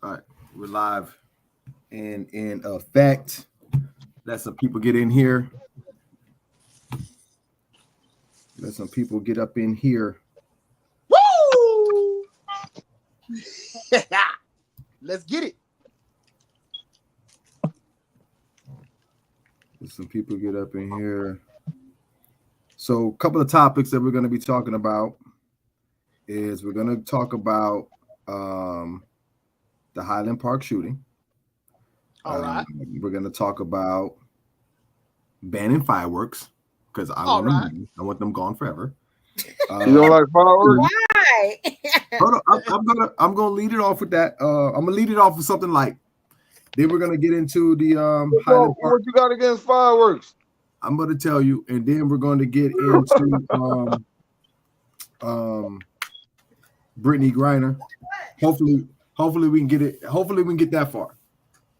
All right, we're live and in effect. Let some people get in here. Let some people get up in here. Woo! Let's get it. Let some people get up in here. So, a couple of topics that we're going to be talking about is we're going to talk about the Highland Park shooting. All right. We're going to talk about banning fireworks because I All want them. right. I want them gone forever. You don't like fireworks? Why? Hold on, I'm gonna lead it off with that. I'm gonna lead it off with something like. Then we're gonna get into the Highland Park. What you got against fireworks? I'm gonna tell you, and then we're going to get into Britteny Griner. Hopefully we can get it. Hopefully we can get that far.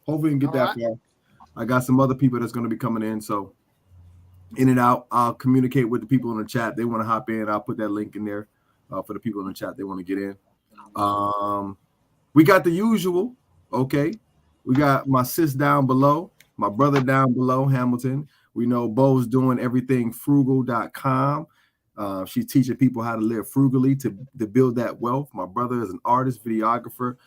Hopefully we can get that far. I got some other people that's gonna be coming in, so in and out. I'll communicate with the people in the chat. They want to hop in. I'll put that link in there for the people in the chat. They want to get in. We got the usual. Okay. We got my sis down below, my brother down below, Hamilton. We know Bo's doing everything frugal.com. She's teaching people how to live frugally to build that wealth. My brother is an artist, videographer.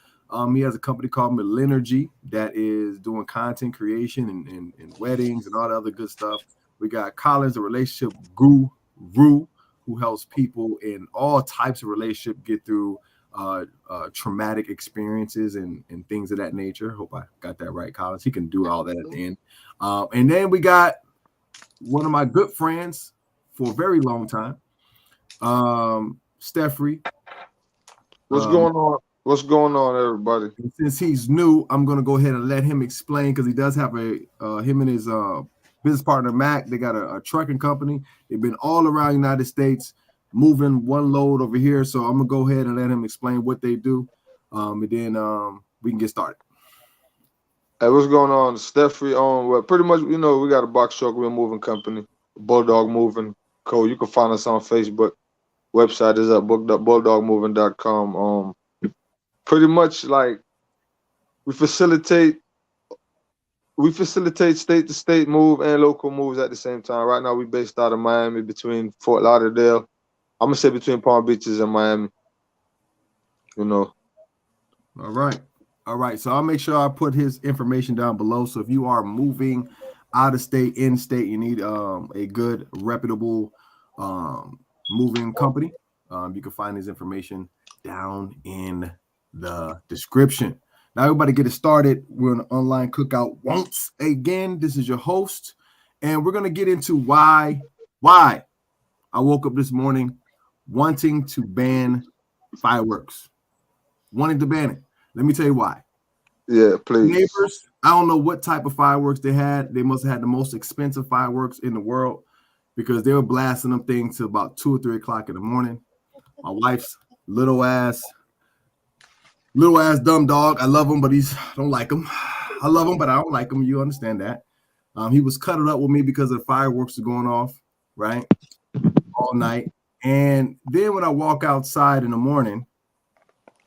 He has a company called Millenergy that is doing content creation and weddings and all the other good stuff. We got Collins, a relationship guru who helps people in all types of relationship get through traumatic experiences and things of that nature. Hope I got that right, Collins. He can do all that at the end. And then we got one of my good friends for a very long time, Steffrey. What's going on? What's going on, everybody? Since he's new, I'm going to go ahead and let him explain because he does have him and his business partner, Mac. They got a trucking company. They've been all around the United States moving one load over here. So I'm going to go ahead and let him explain what they do. And then we can get started. Hey, what's going on? Steffrey on. Well, pretty much, we got a box truck. We're a moving company, Bulldog Moving Co. You can find us on Facebook. Website is at bulldogmoving.com. Pretty much like we facilitate state to state move and local moves at the same time. Right now, we're based out of Miami, between Fort Lauderdale. I'm gonna say between Palm Beaches and Miami. All right. So I'll make sure I put his information down below. So if you are moving out of state, in state, you need a good, reputable moving company. You can find his information down in the description. Now, everybody get it started. We're on an online cookout once again. This is your host, and we're going to get into why I woke up this morning wanting to ban fireworks, wanting to ban it. Let me tell you why. Yeah, please. Neighbors, I don't know what type of fireworks they had. They must have had the most expensive fireworks in the world because they were blasting them things till about 2 or 3 o'clock in the morning. My wife's little ass dumb dog. I love him, but I don't like him. I love him, but I don't like him. You understand that. He was cuddled up with me because the fireworks are going off, right? All night. And then when I walk outside in the morning,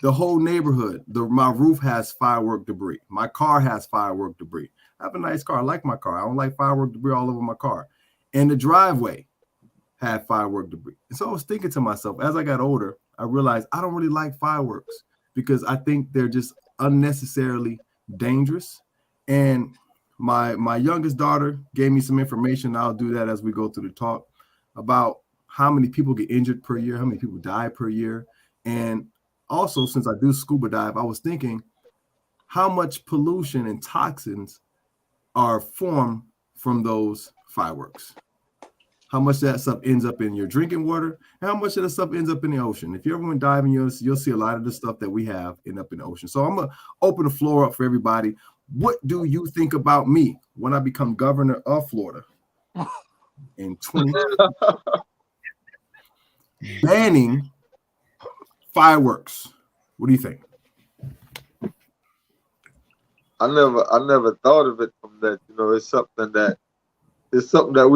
the whole neighborhood, my roof has firework debris. My car has firework debris. I have a nice car. I like my car. I don't like firework debris all over my car. And the driveway had firework debris. And so I was thinking to myself, as I got older, I realized I don't really like fireworks because I think they're just unnecessarily dangerous. And my youngest daughter gave me some information. I'll do that as we go through the talk about how many people get injured per year, how many people die per year. And also, since I do scuba dive, I was thinking how much pollution and toxins are formed from those fireworks. How much that stuff ends up in your drinking water, and how much of that stuff ends up in the ocean. If you ever went diving, you'll see a lot of the stuff that we have end up in the ocean. So I'm going to open the floor up for everybody. What do you think about me when I become governor of Florida in 2020? Banning fireworks. What do you think? I never thought of it from that. It's something that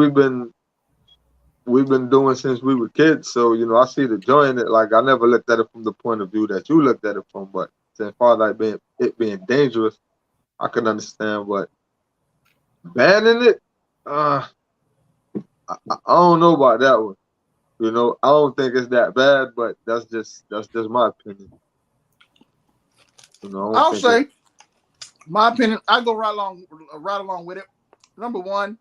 we've been doing since we were kids. So, I see the joy in it. Like, I never looked at it from the point of view that you looked at it from, but as far as like it being dangerous, I can understand, but banning it, I don't know about that one. You know, I don't think it's that bad, but that's just my opinion. You know, I'll say my opinion. I go right along with it. Number one,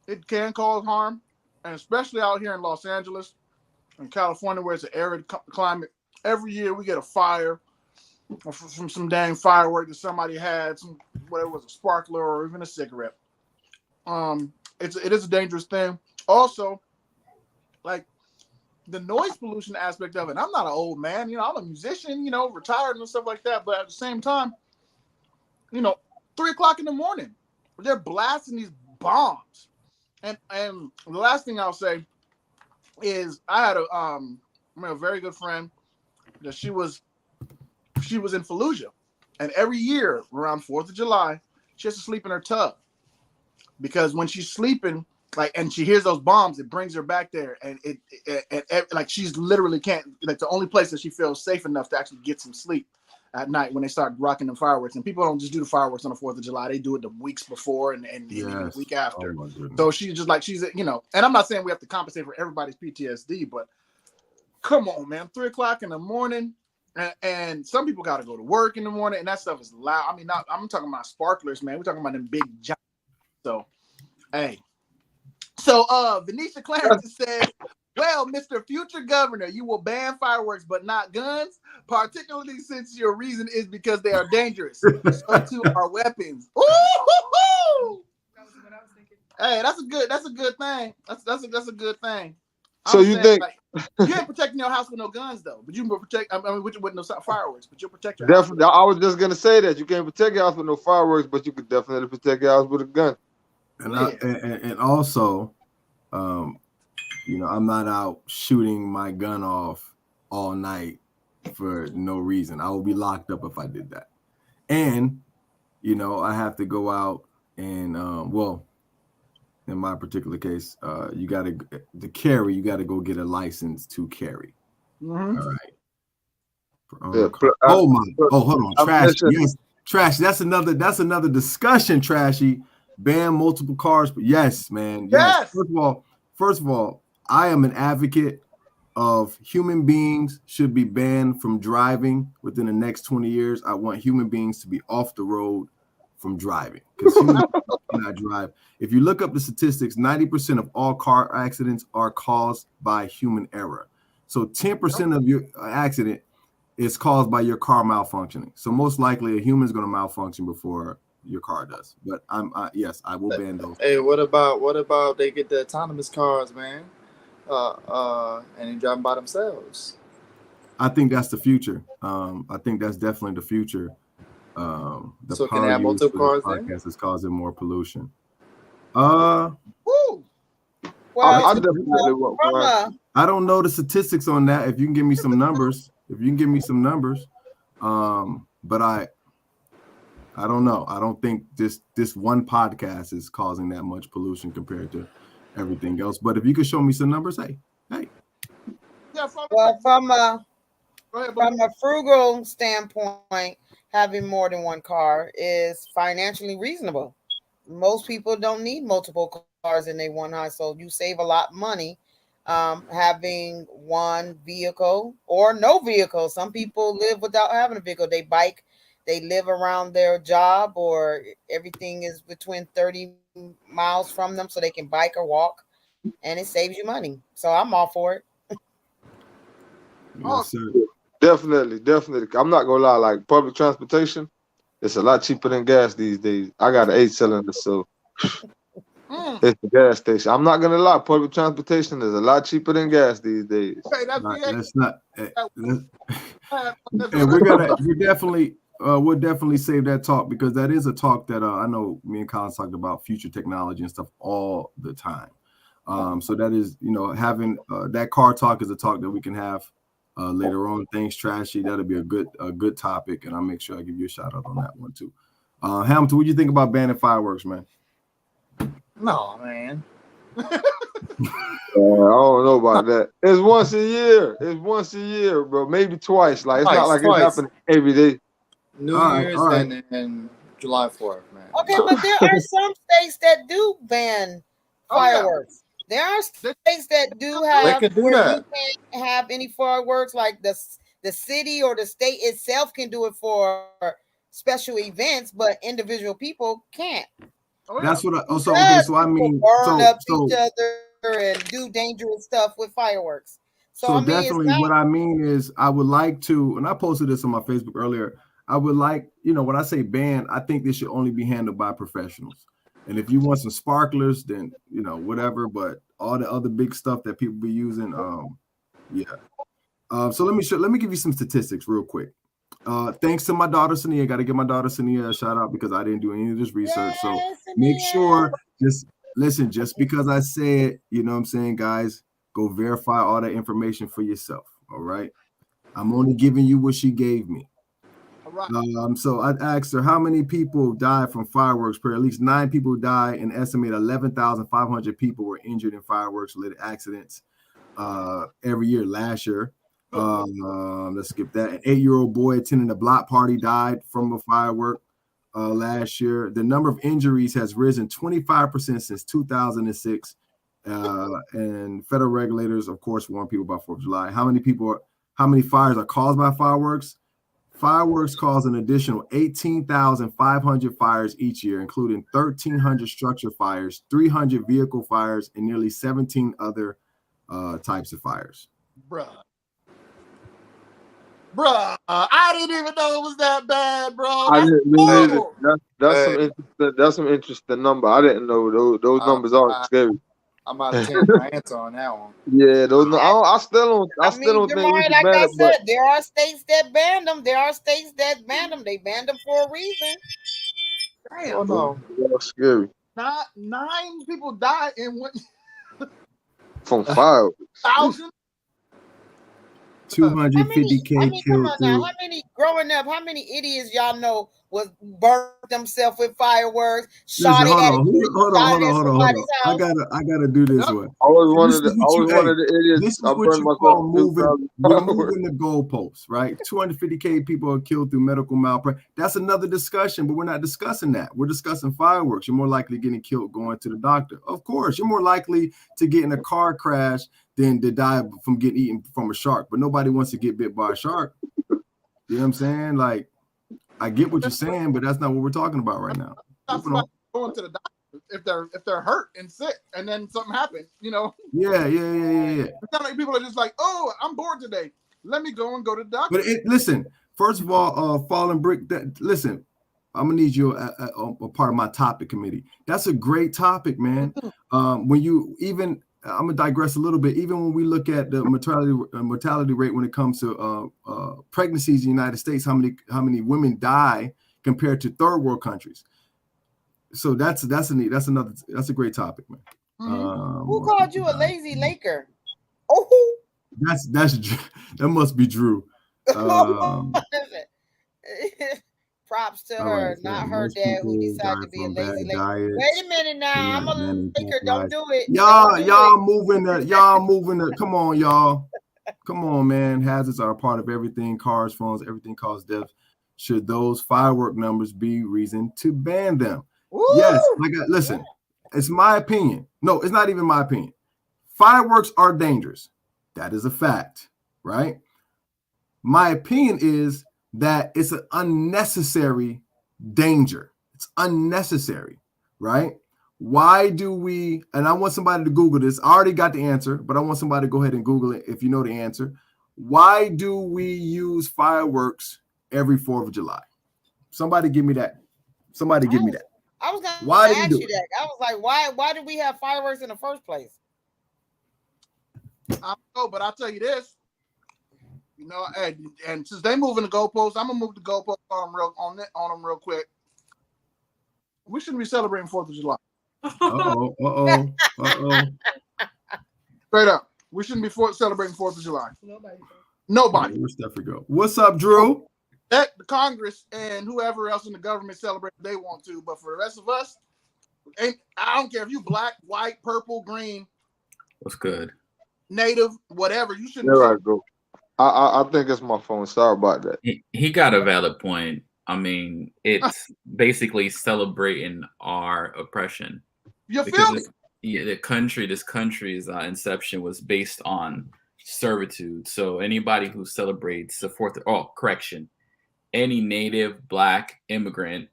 it can cause harm, and especially out here in Los Angeles and California, where it's an arid climate. Every year we get a fire from some dang firework that somebody had, whether it was a sparkler or even a cigarette. It is a dangerous thing. Also, like the noise pollution aspect of it. I'm not an old man, you know, I'm a musician, you know, retired and stuff like that. But at the same time, you know, 3:00 in the morning, they're blasting these bombs. And the last thing I'll say is I had a very good friend that she was in Fallujah, and every year around 4th of July, she has to sleep in her tub because when she's sleeping, like, and she hears those bombs, it brings her back there, and it like she's literally can't, like, the only place that she feels safe enough to actually get some sleep at night when they start rocking the fireworks. And people don't just do the fireworks on the 4th of July; they do it the weeks before and even the week after. Oh, so she's just like, she's, you know, and I'm not saying we have to compensate for everybody's PTSD, but come on, man, 3:00 in the morning. And some people got to go to work in the morning, and that stuff is loud. I mean, I'm talking about sparklers, man. We're talking about them big giants. So, hey. So, Venetia Clarence says, well, Mr. Future Governor, you will ban fireworks, but not guns, particularly since your reason is because they are dangerous. So too are weapons. Ooh! That was what I was thinking. Hey, that's a good thing. That's a good thing. So you think, like, you ain't protecting your house with no guns, though, but you can protect. I mean, with no fireworks, but you'll protect your definitely. house. I was just gonna say that you can't protect your house with no fireworks, but you could definitely protect your house with a gun. And also, you know, I'm not out shooting my gun off all night for no reason. I will be locked up if I did that. And, you know, I have to go out and, well, in my particular case, you got to carry. You got to go get a license to carry. Mm-hmm. All right. Hold on, Trashy. Yes, Trashy. That's another discussion. Trashy. Ban multiple cars, but yes, man. Yes. First of all, I am an advocate of human beings should be banned from driving within the next 20 years. I want human beings to be off the road from driving because humans cannot drive. If you look up the statistics, 90% of all car accidents are caused by human error. So 10% of your accident is caused by your car malfunctioning. So most likely a human is going to malfunction before your car does. But yes, I will ban those. Hey, what about they get the autonomous cars, man? And they driving by themselves. I think that's the future. I think that's definitely the future. The so can they have multiple cars podcast is causing more pollution. Woo! Well, I definitely want. I don't know the statistics on that. If you can give me some numbers, but I don't know. I don't think this one podcast is causing that much pollution compared to everything else. But if you could show me some numbers, hey. Yeah, from a frugal standpoint, having more than one car is financially reasonable. Most people don't need multiple cars in their one household. You save a lot of money having one vehicle or no vehicle. Some people live without having a vehicle. They bike. They live around their job, or everything is between 30 miles from them, so they can bike or walk, and it saves you money. So I'm all for it. Yes, sir. Definitely. I'm not gonna lie. Like public transportation, it's a lot cheaper than gas these days. I got an 8-cylinder, so it's the gas station. I'm not gonna lie. Public transportation is a lot cheaper than gas these days. Okay, let's not. We'll definitely save that talk because that is a talk that I know me and Colin talked about future technology and stuff all the time. So that is, you know, having that car talk is a talk that we can have later on. Thanks, Trashy. That'll be a good topic, and I'll make sure I give you a shout out on that one too. Hamilton, what do you think about banning fireworks, man? No, man. I don't know about that. It's once a year, bro. Maybe twice. Like it's not like it's happening every day. New Year's and July 4th, man. Okay, but there are some states that do ban fireworks. There are states that do have where you can't have any fireworks, like the city or the state itself can do it for special events, but individual people can't. That's what so I mean burn up each other and do dangerous stuff with fireworks. So I mean, definitely what I mean is I would like to, and I posted this on my Facebook earlier, I would like, when I say ban, I think this should only be handled by professionals. And if you want some sparklers, then whatever. But all the other big stuff that people be using, so let me give you some statistics real quick. Thanks to my daughter Sania, got to give my daughter Sania a shout out because I didn't do any of this research. So make sure, just listen, just because I said, you know what I'm saying, guys, go verify all that information for yourself. All right, I'm only giving you what she gave me. So I asked her how many people died from fireworks per. At least 9 people died, and estimated 11,500 people were injured in fireworks-related accidents every year. Last year, let's skip that. An 8-year-old boy attending a block party died from a firework last year. The number of injuries has risen 25% since 2006, and federal regulators, of course, warn people about 4th of July. How many fires are caused by fireworks? Fireworks cause an additional 18,500 fires each year, including 1,300 structure fires, 300 vehicle fires, and nearly 17 other types of fires. Bruh, I didn't even know it was that bad, bro. That's some interesting number. I didn't know those numbers are scary. I'm about to change my answer on that one. Yeah, I still don't think we should ban it. Said, there are states that ban them. There are states that ban them. They banned them for a reason. Damn, oh no, that's scary. 9 people died in what? From fireworks. 1,000. 250K killed. How many growing up? How many idiots y'all know was burned themselves with fireworks? Hold on. I gotta do this one. I was one of the idiots. This is what you call moving the goalposts, right? 250K people are killed through medical malpractice. That's another discussion, but we're not discussing that. We're discussing fireworks. You're more likely getting killed going to the doctor. Of course, you're more likely to get in a car crash than to die from getting eaten from a shark. But nobody wants to get bit by a shark. You know what I'm saying? Like, I get what you're saying, but that's not what we're talking about right now. Going to the doctor if they're hurt and sick, and then something happens, Yeah. People are just like, oh, I'm bored today. Let me go to the doctor. But listen, first of all, Fallen Brick. Listen, I'm gonna need you a part of my topic committee. That's a great topic, man. When you even. I'm gonna digress a little bit. Even when we look at the mortality rate when it comes to pregnancies in the United States, how many women die compared to third world countries? So that's a great topic, man. Mm-hmm. Who called you a lazy Laker? Oh, that must be Drew. Props to her, not her dad who decided to be a lazy Laker. Wait a minute now, I'm a Laker. Don't do it. Y'all moving the. Come on, y'all. Come on, man. Hazards are a part of everything. Cars, phones, everything causes death. Should those firework numbers be reason to ban them? Woo! Yes. Listen, it's my opinion. No, it's not even my opinion. Fireworks are dangerous. That is a fact, right? My opinion is that it's an unnecessary danger. It's unnecessary, right? Why do we, and I want somebody to Google this. I already got the answer, but I want somebody to go ahead and Google it if you know the answer. Why do we use fireworks every 4th of July? Somebody give me that. Somebody give me that. I was going to ask you that. I was like, why do we have fireworks in the first place? I don't know, but I'll tell you this. And since they moving the goalposts, I'm gonna move the goalposts on them real quick. We shouldn't be celebrating 4th of July. Straight up, we shouldn't be celebrating 4th of July. Nobody. Where's Steffi go? What's up, Drew? Let the Congress and whoever else in the government celebrate if they want to, but for the rest of us, I don't care if you black, white, purple, green. What's good? Native, whatever. You shouldn't. There I go. I think it's my phone. Sorry about that. He got a valid point. I mean, it's basically celebrating our oppression. You Because feel me? this country's inception was based on servitude. So anybody who celebrates the any native black immigrant,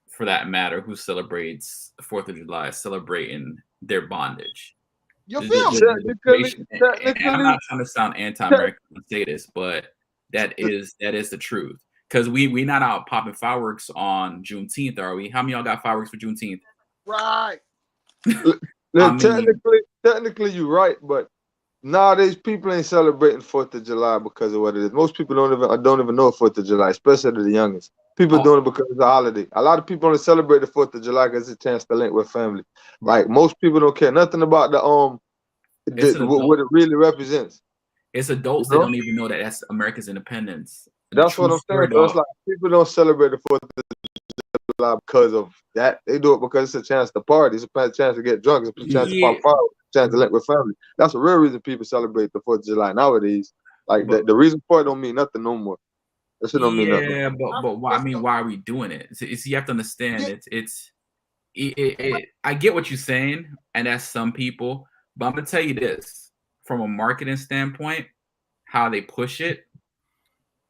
for that matter, who celebrates the 4th of July, is celebrating their bondage. You feel me? Technically, I'm not trying to sound anti-American when I say this, but that is the truth. Because we not out popping fireworks on Juneteenth, are we? How many of y'all got fireworks for Juneteenth? Right. Technically, you're right, but nowadays people ain't celebrating 4th of July because of what it is. Most people don't even know 4th of July, especially the youngest. People doing it because it's a holiday. A lot of people only celebrate the 4th of July because it's a chance to link with family. Like most people don't care nothing about what it really represents. It's adults that don't even know that that's America's independence. That's what I'm saying. So it's like people don't celebrate the 4th of July because of that. They do it because it's a chance to party. It's a chance to get drunk. It's a chance to pop fireworks. It's a chance to link with family. That's the real reason people celebrate the 4th of July nowadays. Like the reason for it don't mean nothing no more. That shit don't mean nothing. Yeah, but why? I mean, why are we doing it? It's you have to understand. I get what you're saying, and that's some people. But I'm gonna tell you this from a marketing standpoint, how they push it.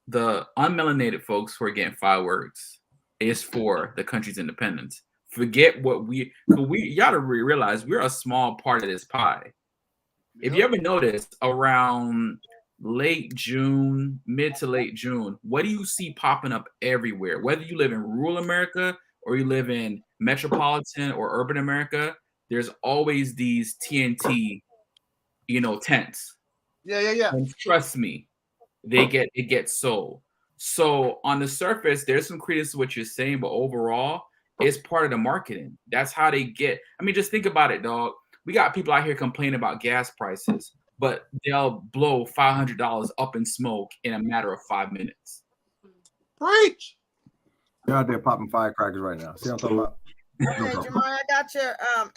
The unmelanated folks who are getting fireworks is for the country's independence. Forget what you gotta realize we're a small part of this pie. If you ever notice around late June, mid to late June, what do you see popping up everywhere? Whether you live in rural America or you live in metropolitan or urban America, there's always these TNT, tents. Yeah. And trust me, it gets sold. So on the surface, there's some credence to what you're saying, but overall, it's part of the marketing. That's how they get. I mean, just think about it, dog. We got people out here complaining about gas prices, but they'll blow $500 up in smoke in a matter of 5 minutes. Preach. They're out there popping firecrackers right now. See what I'm talking about? Okay, Jamar, I got your I'm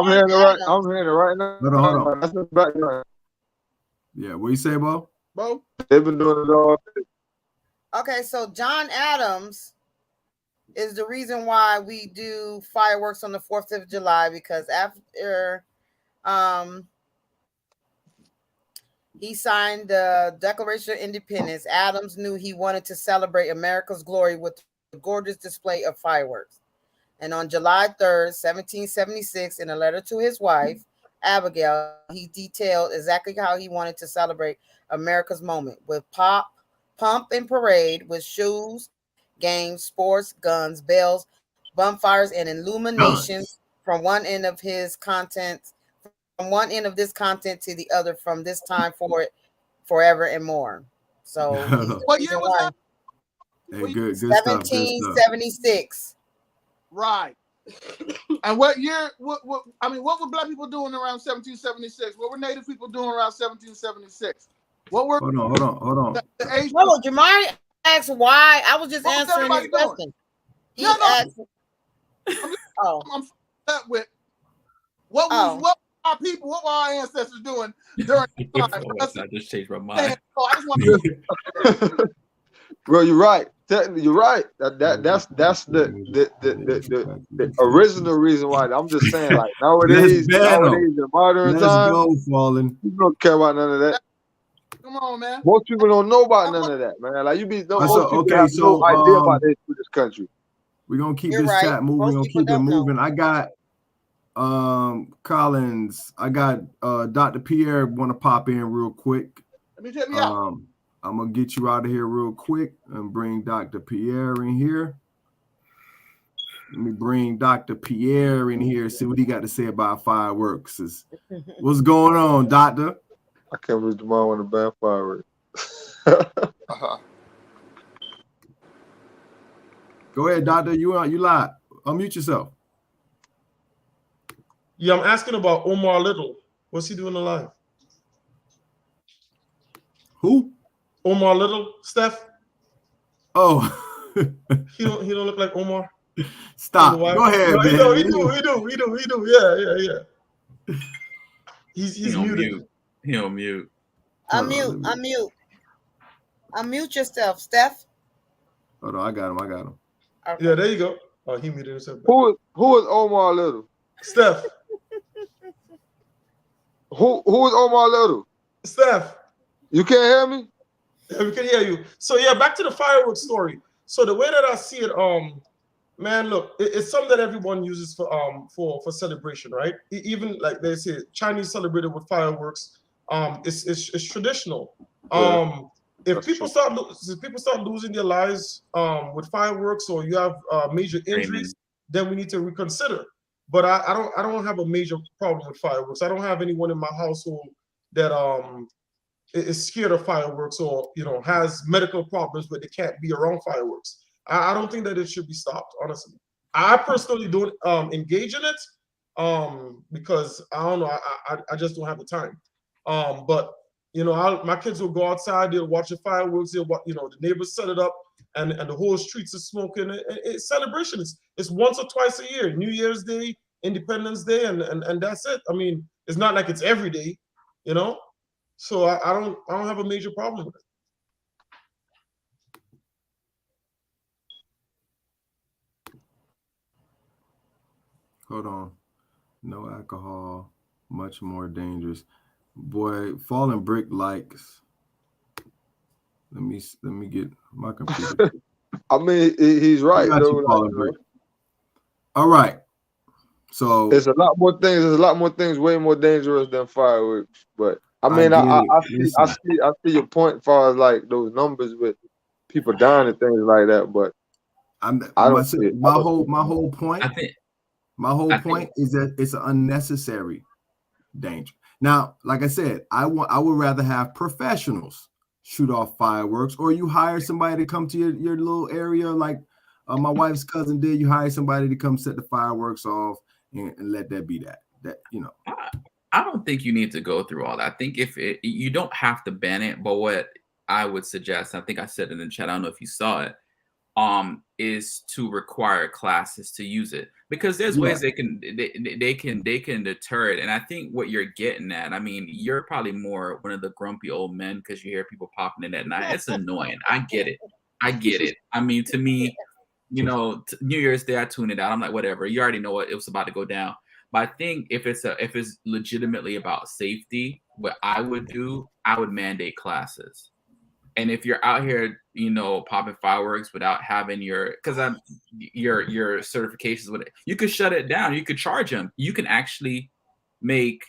hearing it right now. No, hold on. That's the background. Yeah, what you say, Bo? They've been doing it all. Okay, so John Adams is the reason why we do fireworks on the 4th of July, because after he signed the Declaration of Independence, Adams knew he wanted to celebrate America's glory with a gorgeous display of fireworks. And on July 3rd, 1776, in a letter to his wife, Abigail, he detailed exactly how he wanted to celebrate America's moment with pomp and parade, with shoes, games, sports, guns, bells, bonfires, and illuminations from one end of this content to the other, from this time forward, forever and more. So what year was that? Hey, good 1776. Right. And what year? What were black people doing around 1776? What were Native people doing around 1776? What were? Hold on. No, Jamari asked why. I was just answering his question. He asked. I'm up with what were our people? What were our ancestors doing during the time? I just changed my mind. I just want to. Bro, you're right. You're right. That's the original reason why. I'm just saying, like nowadays in modern times, people don't care about none of that. Come on, man. Most people don't know about none of that, man. Like most people have no idea about this country. We're gonna keep this chat moving. We're gonna keep it moving. I got Collins. I got Dr. Pierre want to pop in real quick. Let me check me out. I'm gonna get you out of here real quick and bring Dr. Pierre in here. Let me bring Dr. Pierre in here, see what he got to say about fireworks. What's going on, Doctor? I can't believe tomorrow want to ban fireworks. Go ahead, Doctor. You live. Unmute yourself. Yeah, I'm asking about Omar Little. What's he doing alive? Who? Omar Little, Steph. Oh, he don't look like Omar. Stop. Go ahead, man. He do. Yeah. He's muted. He on mute. Unmute yourself, Steph. Hold on, I got him. Okay. Yeah, there you go. Oh, he muted himself. Who is Omar Little? Steph. Who is Omar Little? Steph. You can't hear me? Yeah, we can hear you. So yeah, back to the fireworks story. So the way that I see it, man, look, it's something that everyone uses for celebration, right? Even like they say, Chinese celebrated with fireworks. It's traditional. If people start losing their lives with fireworks, or you have major injuries, then we need to reconsider. But I don't have a major problem with fireworks. I don't have anyone in my household that is scared of fireworks, or has medical problems where they can't be around fireworks. I don't think that it should be stopped, honestly. I personally don't engage in it because I don't know. I just don't have the time. But my kids will go outside. They'll watch the fireworks. They'll watch, the neighbors set it up, and the whole streets are smoking. It's celebration. It's once or twice a year. New Year's Day, Independence Day, and that's it. I mean, it's not like it's every day, So I don't have a major problem with it. Hold on. No alcohol, much more dangerous. Boy, falling brick likes. Let me get my computer. I mean, he's right. All right. So there's a lot more things. There's a lot more things way more dangerous than fireworks. But I mean, I see your point as far as like those numbers with people dying and things like that. But my whole point is that it's an unnecessary danger. Now, like I said, I would rather have professionals shoot off fireworks, or you hire somebody to come to your little area, like my wife's cousin did. You hire somebody to come set the fireworks off and let that be that. I don't think you need to go through all that. I think you don't have to ban it, but what I would suggest, I think I said it in the chat, I don't know if you saw it, is to require classes to use it, because there's ways they can deter it. And I think what you're getting at, I mean, you're probably more one of the grumpy old men because you hear people popping in at night. It's annoying. I get it. I mean, to me, New Year's Day, I tune it out. I'm like, whatever. You already know what it was about to go down. But I think if it's legitimately about safety, what I would do, I would mandate classes. And if you're out here, popping fireworks without having your certifications with it, you could shut it down. You could charge them. You can actually make,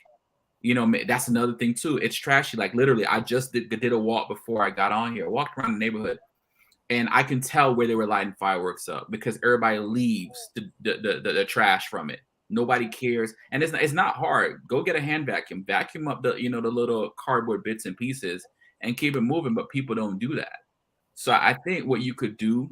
that's another thing too. It's trashy. Like literally, I just did a walk before I got on here. Walked around the neighborhood, and I can tell where they were lighting fireworks up because everybody leaves the trash from it. Nobody cares, and it's not hard. Go get a hand vacuum up the the little cardboard bits and pieces, and keep it moving. But people don't do that. So I think what you could do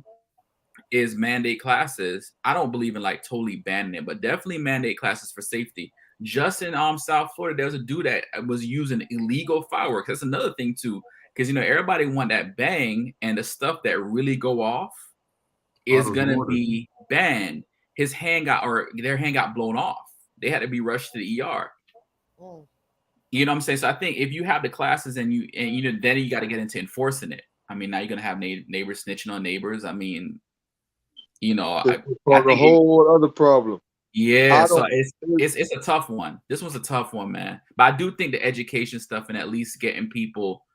is mandate classes. I don't believe in like totally banning it, but definitely mandate classes for safety. Just in South Florida, there was a dude that was using illegal fireworks. That's another thing too, because everybody want that bang, and the stuff that really go off is gonna be banned. Their hand got blown off. They had to be rushed to the ER. Mm. You know what I'm saying? So I think if you have the classes and then you got to get into enforcing it. I mean, now you're gonna have neighbors snitching on neighbors. I mean, a whole other problem. Yeah, so it's a tough one. This one's a tough one, man. But I do think the education stuff and at least getting people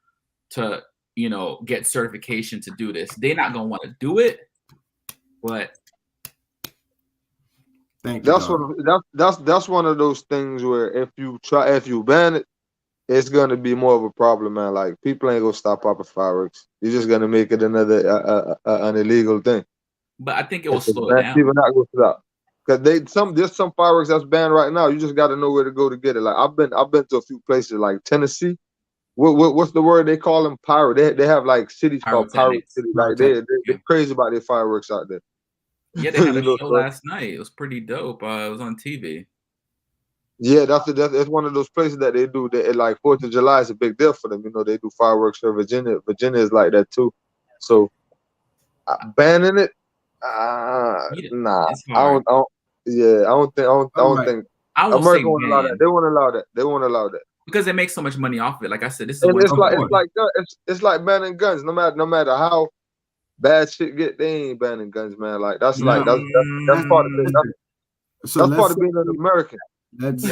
to get certification to do this. They're not gonna want to do it, but that's one of those things where if you ban it, it's gonna be more of a problem, man. Like people ain't gonna stop popping fireworks. You're just gonna make it another an illegal thing. But I think it will slow it down. People not gonna stop because there's some fireworks that's banned right now. You just got to know where to go to get it. Like I've been to a few places like Tennessee. What's the word they call them? Pyro. They have like cities called Pyro City. Like they're crazy about their fireworks out there. Yeah, they had a show last night. It was pretty dope. It was on TV. Yeah, that's one of those places that they do. Like 4th of July is a big deal for them. They do fireworks for Virginia. Virginia is like that too. So banning it, nah. I don't think America won't allow that. They won't allow that. They won't allow that because they make so much money off of it. Like I said, this is it's like banning guns. No matter how bad shit get, they ain't banning guns, man. Like that's No. like that's part of it. So That's part of being an American. That's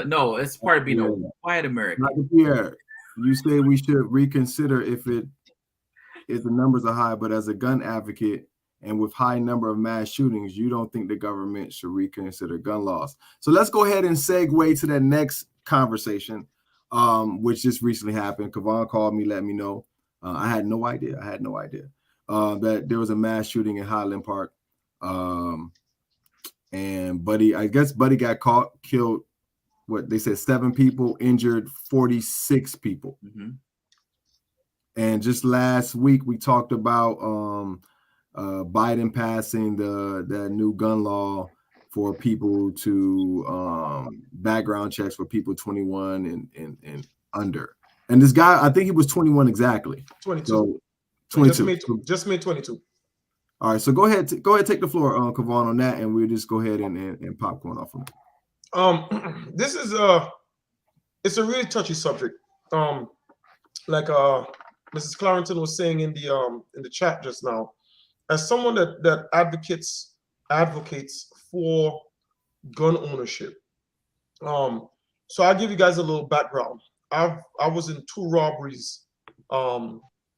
no, it's part of being a white American. Dr. Pierre, you say we should reconsider if the numbers are high, but as a gun advocate and with high number of mass shootings, you don't think the government should reconsider gun laws. So let's go ahead and segue to that next conversation, which just recently happened. Kavon called me, let me know. I had no idea. That there was a mass shooting in Highland Park. And Buddy got caught, killed, what they said, 7 people, injured 46 people. Mm-hmm. And just last week we talked about Biden passing the new gun law for people to background checks for people 21 and under. And this guy, I think he was 21 exactly. 22. So 22. Just made 22. All right, so go ahead, take the floor, Kavon, on that, and we'll just go ahead and popcorn off of it. This is it's a really touchy subject. Like Mrs. Clarendon was saying in the chat just now, as someone that advocates for gun ownership. So I'll give you guys a little background. I was in 2 robberies,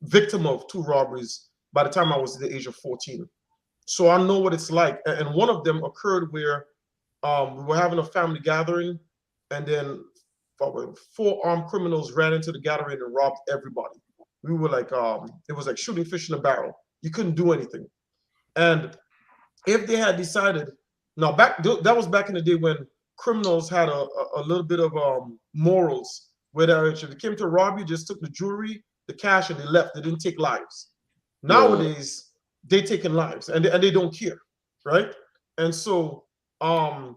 victim of 2 robberies by the time I was the age of 14. So I know what it's like. And one of them occurred where we were having a family gathering, and then 4 armed criminals ran into the gathering and robbed everybody. We were like, it was like shooting fish in a barrel. You couldn't do anything. And if they had decided, now that was back in the day when criminals had a little bit of morals, where if they came to rob you, just took the jewelry, the cash, and they left. They didn't take lives. Nowadays, they taking lives, and they don't care, right? And so, I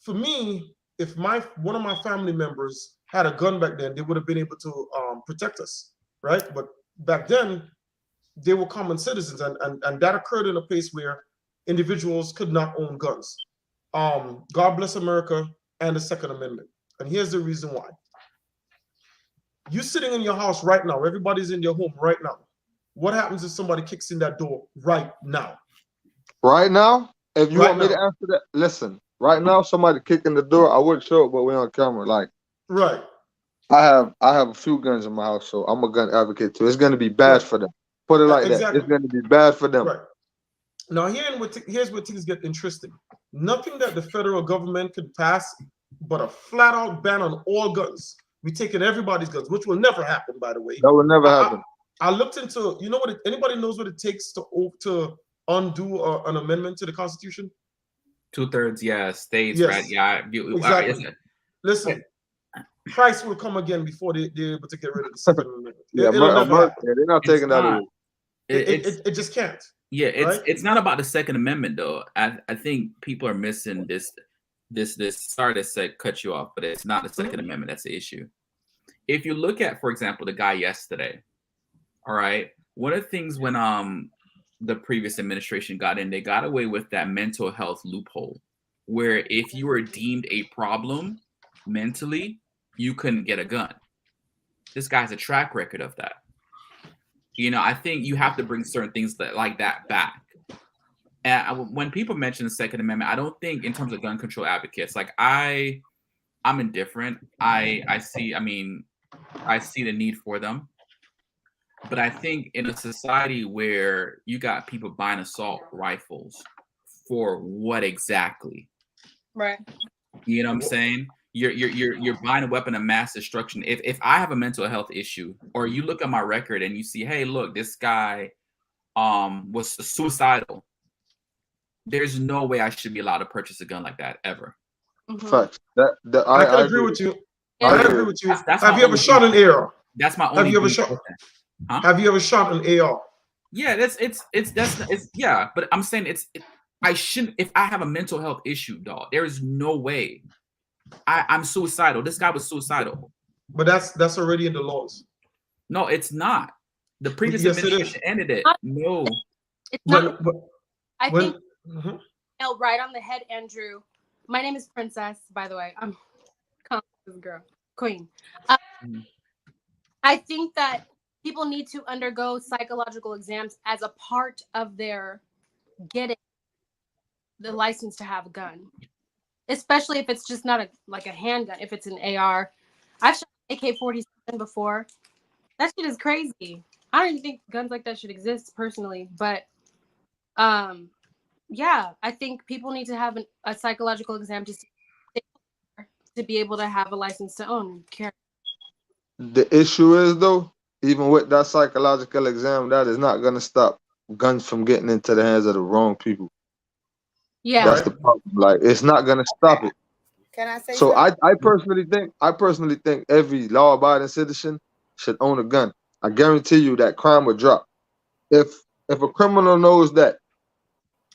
for me, if one of my family members had a gun back then, they would have been able to protect us, right? But back then, they were common citizens, and that occurred in a place where individuals could not own guns. God bless America and the Second Amendment. And here's the reason why. You sitting in your house right now, everybody's in your home right now. What happens if somebody kicks in that door right now? Right now? If you want me to answer that, listen. Right now, somebody kicking the door, I wouldn't show it, but we're on camera. Like, right. I have a few guns in my house, so I'm a gun advocate too. It's gonna be bad for them. Put it like that. It's gonna be bad for them. Right. Now here's where things get interesting. Nothing that the federal government could pass, but a flat-out ban on all guns. We're taking everybody's guns, which will never happen, by the way. That will never happen. I looked into, you know what? Anybody knows what it takes to undo an amendment to the Constitution? 2/3, yeah, states, yes. Right? Yeah, exactly. Listen, Christ will come again before they're able to get rid of the Second Amendment. Yeah, they're not taking that away. It just can't. Yeah, it's not about the Second Amendment though. I think people are missing this. Sorry to cut you off, but it's not the Second Amendment that's the issue. If you look at, for example, the guy yesterday, all right, one of the things when the previous administration got in, they got away with that mental health loophole, where if you were deemed a problem mentally, you couldn't get a gun. This guy has a track record of that. You know, I think you have to bring certain things like that back. And when people mention the Second Amendment, I don't think in terms of gun control advocates, like I'm indifferent. I see the need for them. But I think in a society where you got people buying assault rifles for what exactly? Right. You know what I'm saying? You're buying a weapon of mass destruction. If I have a mental health issue, or you look at my record and you see, hey, look, this guy was suicidal. There's no way I should be allowed to purchase a gun like that ever. Mm-hmm. Facts. I can agree with you. I agree with you. That's have you ever shot an AR? That's my only. Have you ever shot? Huh? Have you ever shot an AR? Yeah, it's yeah. But I'm saying I shouldn't. If I have a mental health issue, dog, there is no way. I'm suicidal. This guy was suicidal. But that's already in the laws. No, it's not. The previous administration ended it. No. It's not. I think mm-hmm. Right on the head, Andrew. My name is Princess, by the way. I'm this girl, Queen. I think that people need to undergo psychological exams as a part of their getting the license to have a gun, especially if it's just not a handgun. If it's an AR, I've shot AK-47 before. That shit is crazy. I don't even think guns like that should exist personally, but yeah, I think people need to have a psychological exam to be able to have a license to own and carry. The issue is though, even with that psychological exam, that is not gonna stop guns from getting into the hands of the wrong people. Yeah, That's the problem. Like, it's not gonna stop it. Can I say So something? I personally think every law-abiding citizen should own a gun. I guarantee you that crime would drop. If a criminal knows that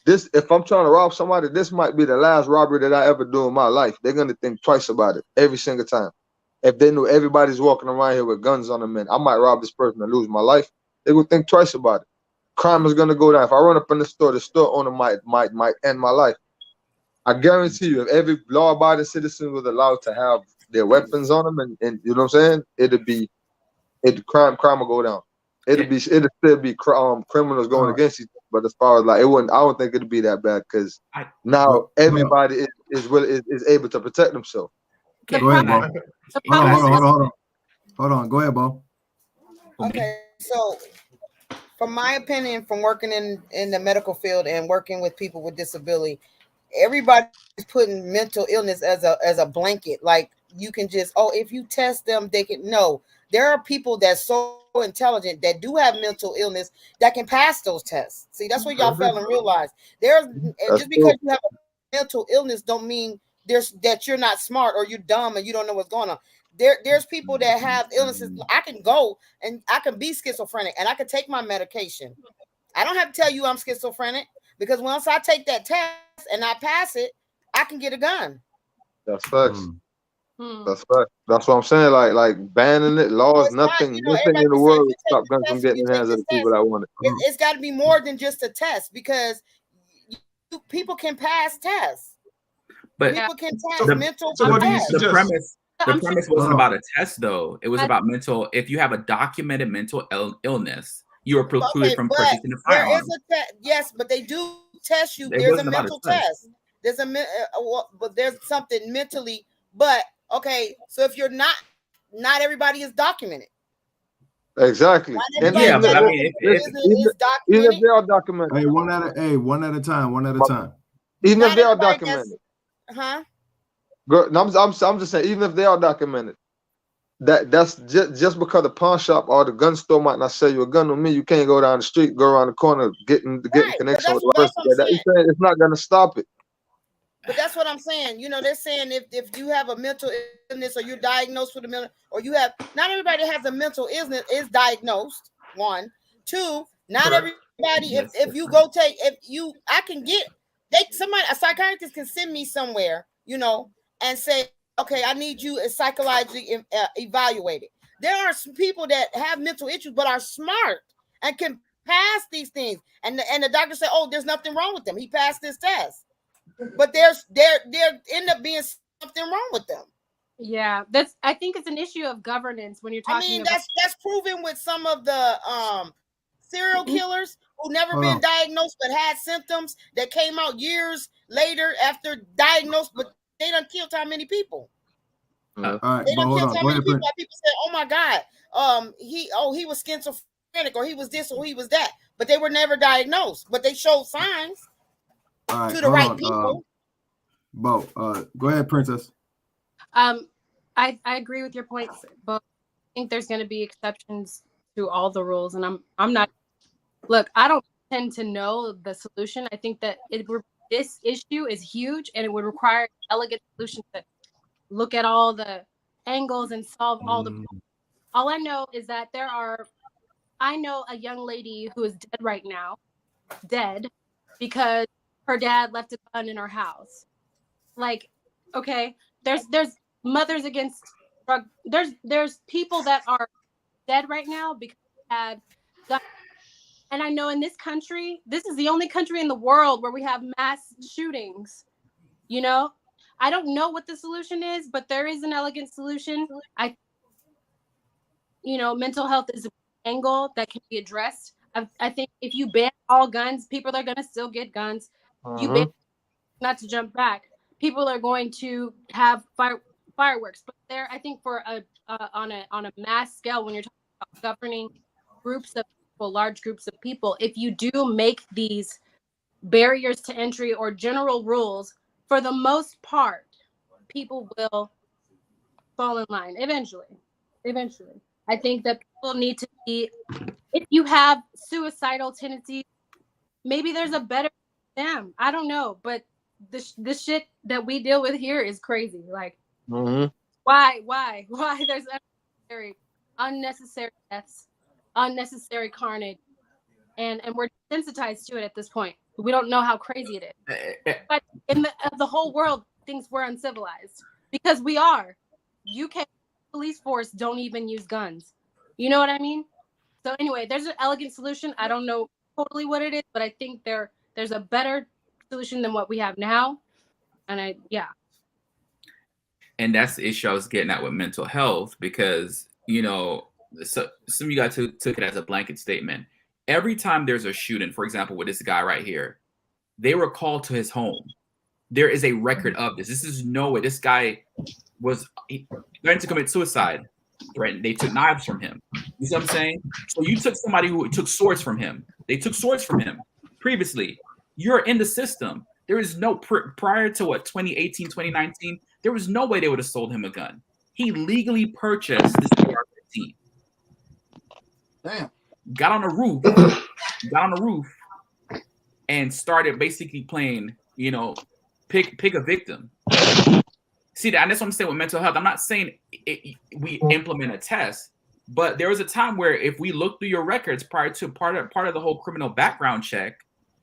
if I'm trying to rob somebody, this might be the last robbery that I ever do in my life, they're gonna think twice about it every single time. If they knew everybody's walking around here with guns on them and I might rob this person and lose my life, they would think twice about it. Crime is gonna go down. If I run up in the store owner might end my life. I guarantee you, if every law-abiding citizen was allowed to have their weapons on them, and you know what I'm saying, crime will go down. It'll still be criminals going against each other, but as far as like it wouldn't, I don't think it'd be that bad because now everybody is able to protect themselves. Go ahead, Bo. Hold on. Go ahead, Bo. Okay, so from my opinion, from working in the medical field and working with people with disability, everybody's putting mental illness as a blanket. Like you can just, if you test them, they can. No, there are people that's so intelligent that do have mental illness that can pass those tests. See, that's what y'all fail and realize. Just because you have a mental illness don't mean that you're not smart or you're dumb and you don't know what's going on. There's people that have illnesses. I can go and I can be schizophrenic and I can take my medication. I don't have to tell you I'm schizophrenic because once I take that test and I pass it, I can get a gun. That's facts. That's facts. That's what I'm saying. Like banning it, laws, nothing in the world will stop guns from getting in the hands of the people that want it. It's got to be more than just a test because people can pass tests. But people can pass mental tests. The premise wasn't about a test, though. It was about mental. If you have a documented mental illness, you are precluded from purchasing a firearm. Yes, but they do test you. There's a mental test. But there's something mentally. But okay, so if you're not everybody is documented. Exactly. But I mean, even if they are documented. Hey, one at a time. Even if they are documented. Huh? I'm just saying, even if they are documented, that's just because the pawn shop or the gun store might not sell you a gun. Don't mean you can't go down the street, go around the corner, getting connection with the person. It's not gonna stop it. But that's what I'm saying. You know, they're saying if you have a mental illness or you're diagnosed with a mental, or you have, not everybody has a mental illness is diagnosed. 1, 2, not everybody. If you go take, I can get a psychiatrist can send me somewhere, you know, and say, okay, I need you psychologically evaluated. There are some people that have mental issues but are smart and can pass these things, and the doctor said, oh, there's nothing wrong with them. He passed this test. But there end up being something wrong with them. Yeah, I think it's an issue of governance when you're talking. That's proven with some of the serial killers who never been diagnosed but had symptoms that came out years later after diagnosed, but they done killed how many people? They done killed how many people? People say, "Oh my God, he was schizophrenic, or he was this, or he was that," but they were never diagnosed, but they showed signs. To the right people. Bo, go ahead, Princess. I agree with your points, but I think there's going to be exceptions to all the rules, and I'm not. Look, I don't tend to know the solution. I think that this issue is huge, and it would require an elegant solution to look at all the angles and solve all the problems. All I know is that I know a young lady who is dead right now, because her dad left a gun in her house. Like, okay, there's mothers against drug. There's people that are dead right now because they had guns. And I know in this country, this is the only country in the world where we have mass shootings. You know, I don't know what the solution is, but there is an elegant solution. Mental health is angle that can be addressed. I think if you ban all guns, people are going to still get guns. You ban, not to jump back, people are going to have fireworks. But there, I think for on a mass scale, when you're talking about governing groups of people, large groups of people, if you do make these barriers to entry or general rules, for the most part, people will fall in line eventually. I think that people need to be, if you have suicidal tendencies, maybe there's a better them. I don't know, but this shit that we deal with here is crazy. Like, why there's unnecessary deaths, unnecessary carnage, and we're desensitized to it at this point. We don't know how crazy it is. But in the whole world, things were uncivilized because we are. UK police force don't even use guns. You know what I mean? So anyway, there's an elegant solution. I don't know totally what it is, but I think there's a better solution than what we have now. And and that's the issue I was getting at with mental health, because so some of you guys took it as a blanket statement. Every time there's a shooting, for example, with this guy right here, they were called to his home. There is a record of this. This is no way. This guy was threatened to commit suicide. Right? They took knives from him. You see what I'm saying? So you took somebody who took swords from him. They took swords from him previously. You're in the system. There is no prior to 2018, 2019, there was no way they would have sold him a gun. He legally purchased this AR-15. Damn. Got on the roof and started basically playing, pick a victim. See that, and that's what I'm saying with mental health. I'm not saying we implement a test, but there was a time where if we look through your records prior to part of the whole criminal background check,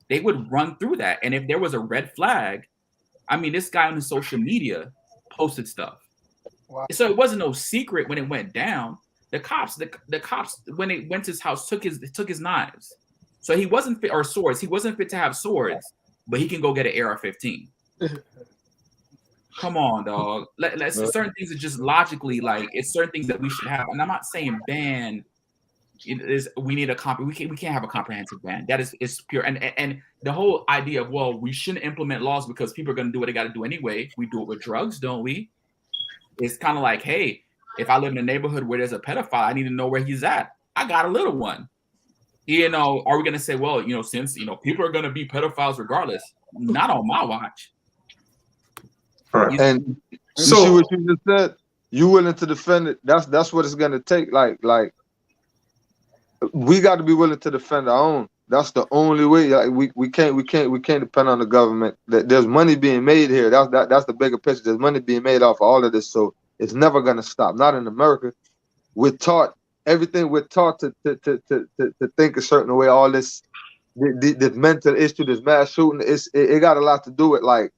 they would run through that. And if there was a red flag, I mean, this guy on his social media posted stuff. Wow. So it wasn't no secret when it went down. The cops when they went to his house took his knives. So he wasn't fit, or swords. He wasn't fit to have swords, but he can go get an AR-15. Come on, dog. Certain things are just logically, like, it's certain things that we should have. And I'm not saying ban. We need we can't have a comprehensive ban. That is pure. And the whole idea of, well, we shouldn't implement laws because people are going to do what they got to do anyway. We do it with drugs, don't we? It's kind of like, hey, if I live in a neighborhood where there's a pedophile, I need to know where he's at. I got a little one. Are we going to say, well, since people are going to be pedophiles regardless? Not on my watch. All right. And so, you see what you just said? You willing to defend it? That's what it's gonna take. Like we got to be willing to defend our own. That's the only way. Like we can't depend on the government. There's money being made here. That's the bigger picture. There's money being made off of all of this, so it's never gonna stop. Not in America. We're taught everything. We're taught to think a certain way. All this mental issue, this mass shooting, it got a lot to do with like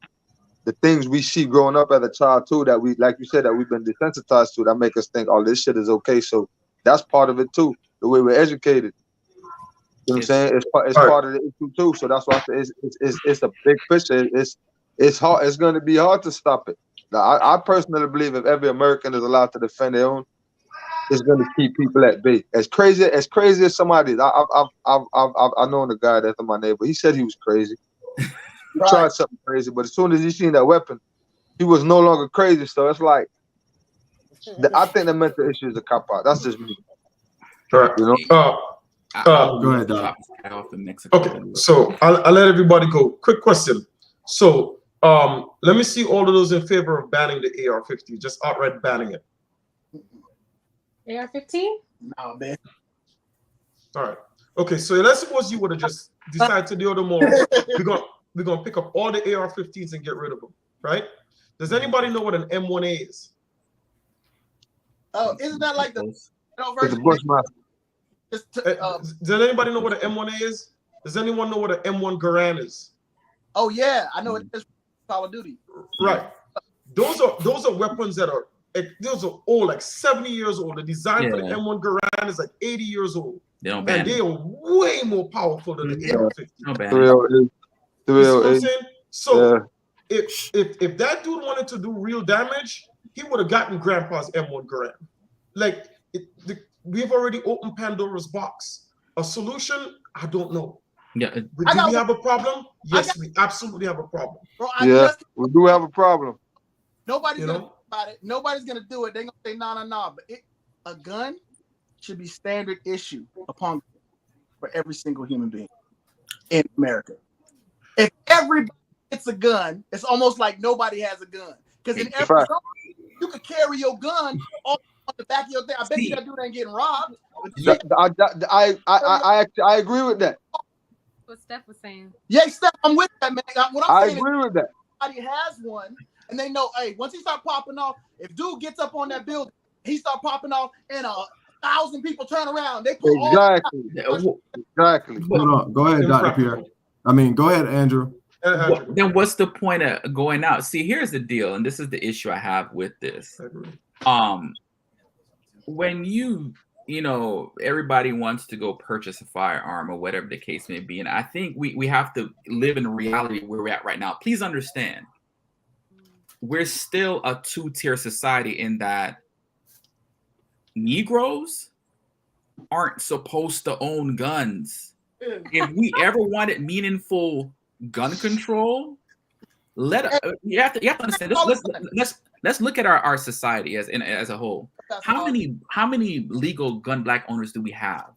the things we see growing up as a child too, that we, like you said, that we've been desensitized to, that make us think, oh, this shit is okay. So that's part of it too, the way we're educated. You know what I'm saying? It's part of the issue too. So that's why I say it's a big picture. It's hard. It's going to be hard to stop it. Now, I personally believe if every American is allowed to defend their own, it's going to keep people at bay. As crazy as somebody is. I've known a guy that's in my neighborhood. He said he was crazy. He tried something crazy, but as soon as he seen that weapon, he was no longer crazy. So it's like, I think the mental issue is a cop out. That's just me. All right. Go ahead, Doc. Okay, so I'll let everybody go. Quick question. So let me see all of those in favor of banning the AR-15, just outright banning it. AR-15? No, man. All right. Okay, so let's suppose you would have just decided to do the more. We're gonna pick up all the AR-15s and get rid of them, right? Does anybody know what an M1A is? Oh, isn't that like the version? Does anybody know what an M1A is? Does anyone know what an M1 Garand is? Oh yeah, I know it is Call of Duty. Right. Those are weapons that are old, like 70 years old. The design for the M1 Garand is like 80 years old. They are way more powerful than the AR-15. You see what I'm saying? So if that dude wanted to do real damage, he would have gotten Grandpa's M1 Garand. Like we've already opened Pandora's box. A solution, I don't know. Yeah. Do we have a problem? Yes, we absolutely have a problem. Bro, we do have a problem. Nobody's gonna talk about it. Nobody's gonna do it. They're gonna say no. But a gun should be standard issue for every single human being in America. If everybody gets a gun, it's almost like nobody has a gun. Because in every zone, you could carry your gun on the back of your thing. I bet you that dude ain't getting robbed. I agree with that. What Steph was saying. Yeah, Steph, I'm with that, man. I agree with that. Everybody has one, and they know, hey, once he start popping off, if dude gets up on that building, he start popping off, and 1,000 people turn around. They put exactly. Hold on. Go ahead, Dr. Pierre. I mean, go ahead, Andrew. Then what's the point of going out? See, here's the deal, and this is the issue I have with this. When you know, everybody wants to go purchase a firearm or whatever the case may be, and I think we have to live in reality where we're at right now. Please understand, we're still a two-tier society in that Negroes aren't supposed to own guns. If we ever wanted meaningful gun control, you have to understand. Let's look at our society as a whole. How many legal gun black owners do we have?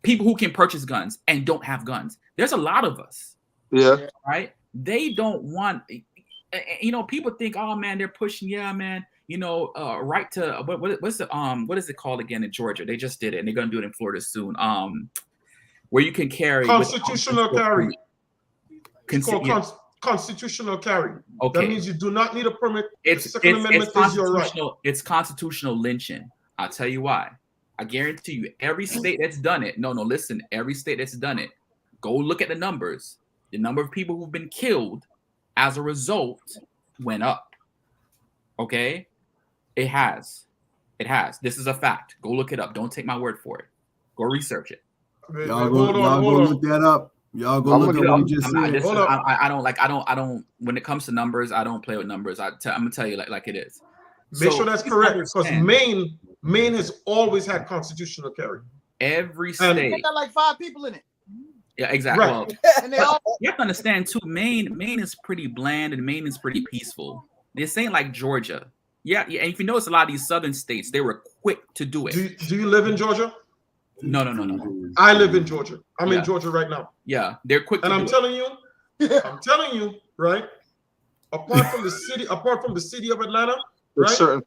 People who can purchase guns and don't have guns. There's a lot of us. Yeah. Right. They don't want. People think, oh man, they're pushing. Yeah, man. Right to what is it called again in Georgia? They just did it, and they're gonna do it in Florida soon. Where you can carry constitutional carry. Constitutional carry. Okay. That means you do not need a permit. It's constitutional. It's constitutional lynching. I'll tell you why. I guarantee you, every state that's done it. No, listen. Every state that's done it. Go look at the numbers. The number of people who've been killed as a result went up. Okay. It has. This is a fact. Go look it up. Don't take my word for it. Go research it. Y'all go look that up. Y'all go look at what you just said. I don't. When it comes to numbers, I don't play with numbers. I'm gonna tell you like it is. Make sure that's correct, because Maine has always had constitutional carry. Every state. They got like 5 people in it. Yeah, exactly. Right. Well, and they all. You have to understand too. Maine is pretty bland, and Maine is pretty peaceful. This ain't like Georgia. Yeah. And if you notice, a lot of these southern states, they were quick to do it. Do you live in Georgia? No. I live in Georgia. I'm in Georgia right now. Yeah, they're quick. And I'm telling you, right? Apart from the city of Atlanta, right?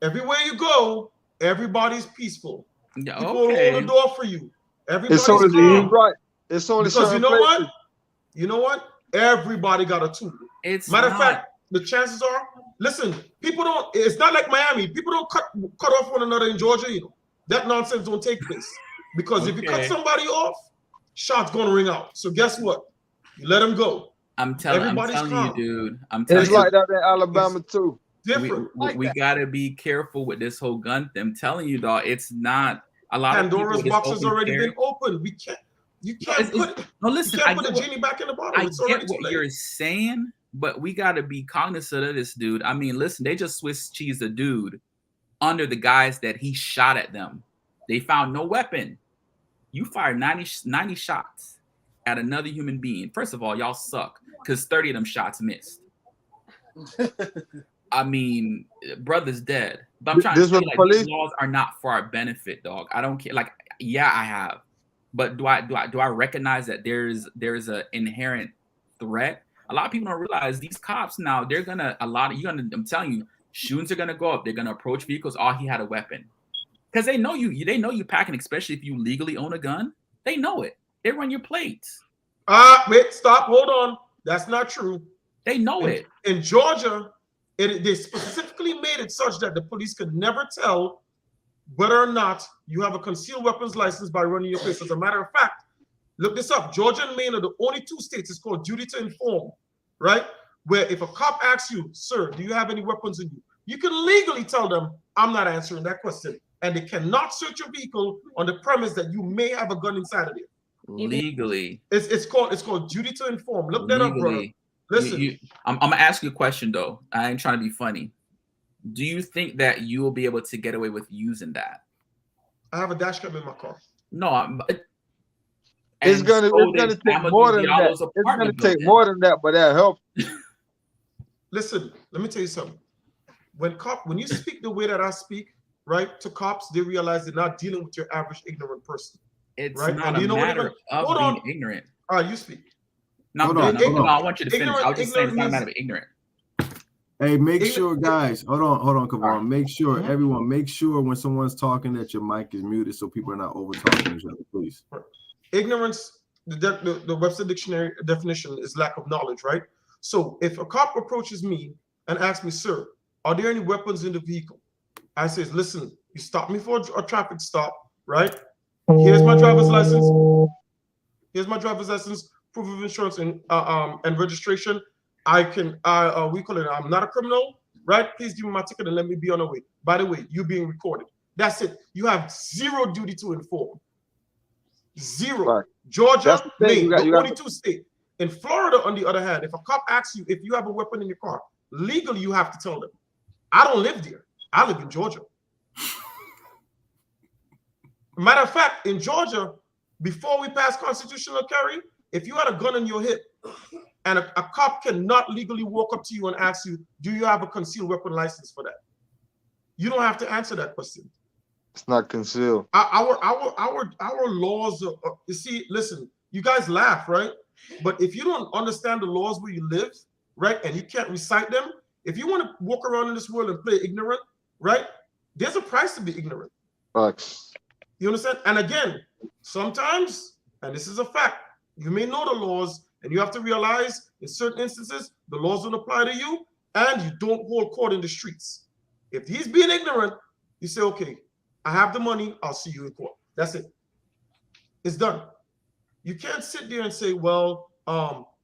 Everywhere you go, everybody's peaceful. Yeah, people will hold the door for you. Everybody's calm. Right. It's only because you know what? Everybody got a tool. Matter of fact, the chances are, listen, people don't. It's not like Miami. People don't cut off one another in Georgia. That nonsense don't take place, because if you cut somebody off, shots gonna ring out. So guess what? You let them go. I'm telling you, dude. It's like that in Alabama too. Different. We gotta be careful with this whole gun thing. I'm telling you, dog. It's not a lot. Pandora's box has already been opened. You can't put the genie back in the bottle. I get what you're saying, but we gotta be cognizant of this, dude. I mean, listen, they just Swiss cheese a dude under the guise that he shot at them. They found no weapon. You fired 90 shots at another human being. First of all, y'all suck, because 30 of them shots missed. I mean, brother's dead. But I'm trying to say, like, these laws are not for our benefit, dog. I don't care. Like, yeah, I have. But do I recognize that there's an inherent threat? A lot of people don't realize these cops now, I'm telling you, shootings are gonna go up. They're gonna approach vehicles. Oh, he had a weapon, because they know you. They know you packing, especially if you legally own a gun. They know it. They run your plates. Wait, stop, hold on. That's not true. They know it. In Georgia, they specifically made it such that the police could never tell whether or not you have a concealed weapons license by running your place. As a matter of fact, look this up. Georgia and Maine are the only 2 states. It's called duty to inform, right? Where if a cop asks you, sir, do you have any weapons in you? You can legally tell them, I'm not answering that question. And they cannot search your vehicle on the premise that you may have a gun inside of it. Legally. It's called duty to inform. Look that up, brother. Listen. I'm gonna ask you a question though. I ain't trying to be funny. Do you think that you will be able to get away with using that? I have a dash cam in my car. No, It's gonna take more than that. It's gonna take more than that, but that helps. Listen, let me tell you something. When you speak the way that I speak, right, to cops, they realize they're not dealing with your average ignorant person. It's right? not a matter of being ignorant. All right, you speak. No, I want you to finish. I was just saying it's not a matter of ignorant. Hey, make sure, guys. Hold on, Kavon. Make sure, everyone, make sure when someone's talking that your mic is muted so people are not over talking each other, please. Ignorance, the Webster Dictionary definition is lack of knowledge, right? So if a cop approaches me and asks me, sir, are there any weapons in the vehicle? I say, listen, you stopped me for a traffic stop, right? Here's my driver's license. Here's my driver's license, proof of insurance and registration. I can, we call it, I'm not a criminal, right? Please give me my ticket and let me be on the way. By the way, you're being recorded. That's it. You have zero duty to inform. Zero. Right. Georgia, Maine, the only two states. In Florida, on the other hand, if a cop asks you if you have a weapon in your car, legally you have to tell them. I don't live there. I live in Georgia. Matter of fact, in Georgia, before we passed constitutional carry, if you had a gun in your hip and a cop cannot legally walk up to you and ask you, do you have a concealed weapon license for that? You don't have to answer that question. It's not concealed. Our laws are, you see, listen, you guys laugh, right? But if you don't understand the laws where you live, right, and you can't recite them, if you want to walk around in this world and play ignorant, right, there's a price to be ignorant. Facts. You understand? And again, sometimes, and this is a fact, you may know the laws, and you have to realize in certain instances, the laws don't apply to you, and you don't hold court in the streets. If he's being ignorant, you say, okay, I have the money, I'll see you in court. That's it. It's done. You can't sit there and say, well,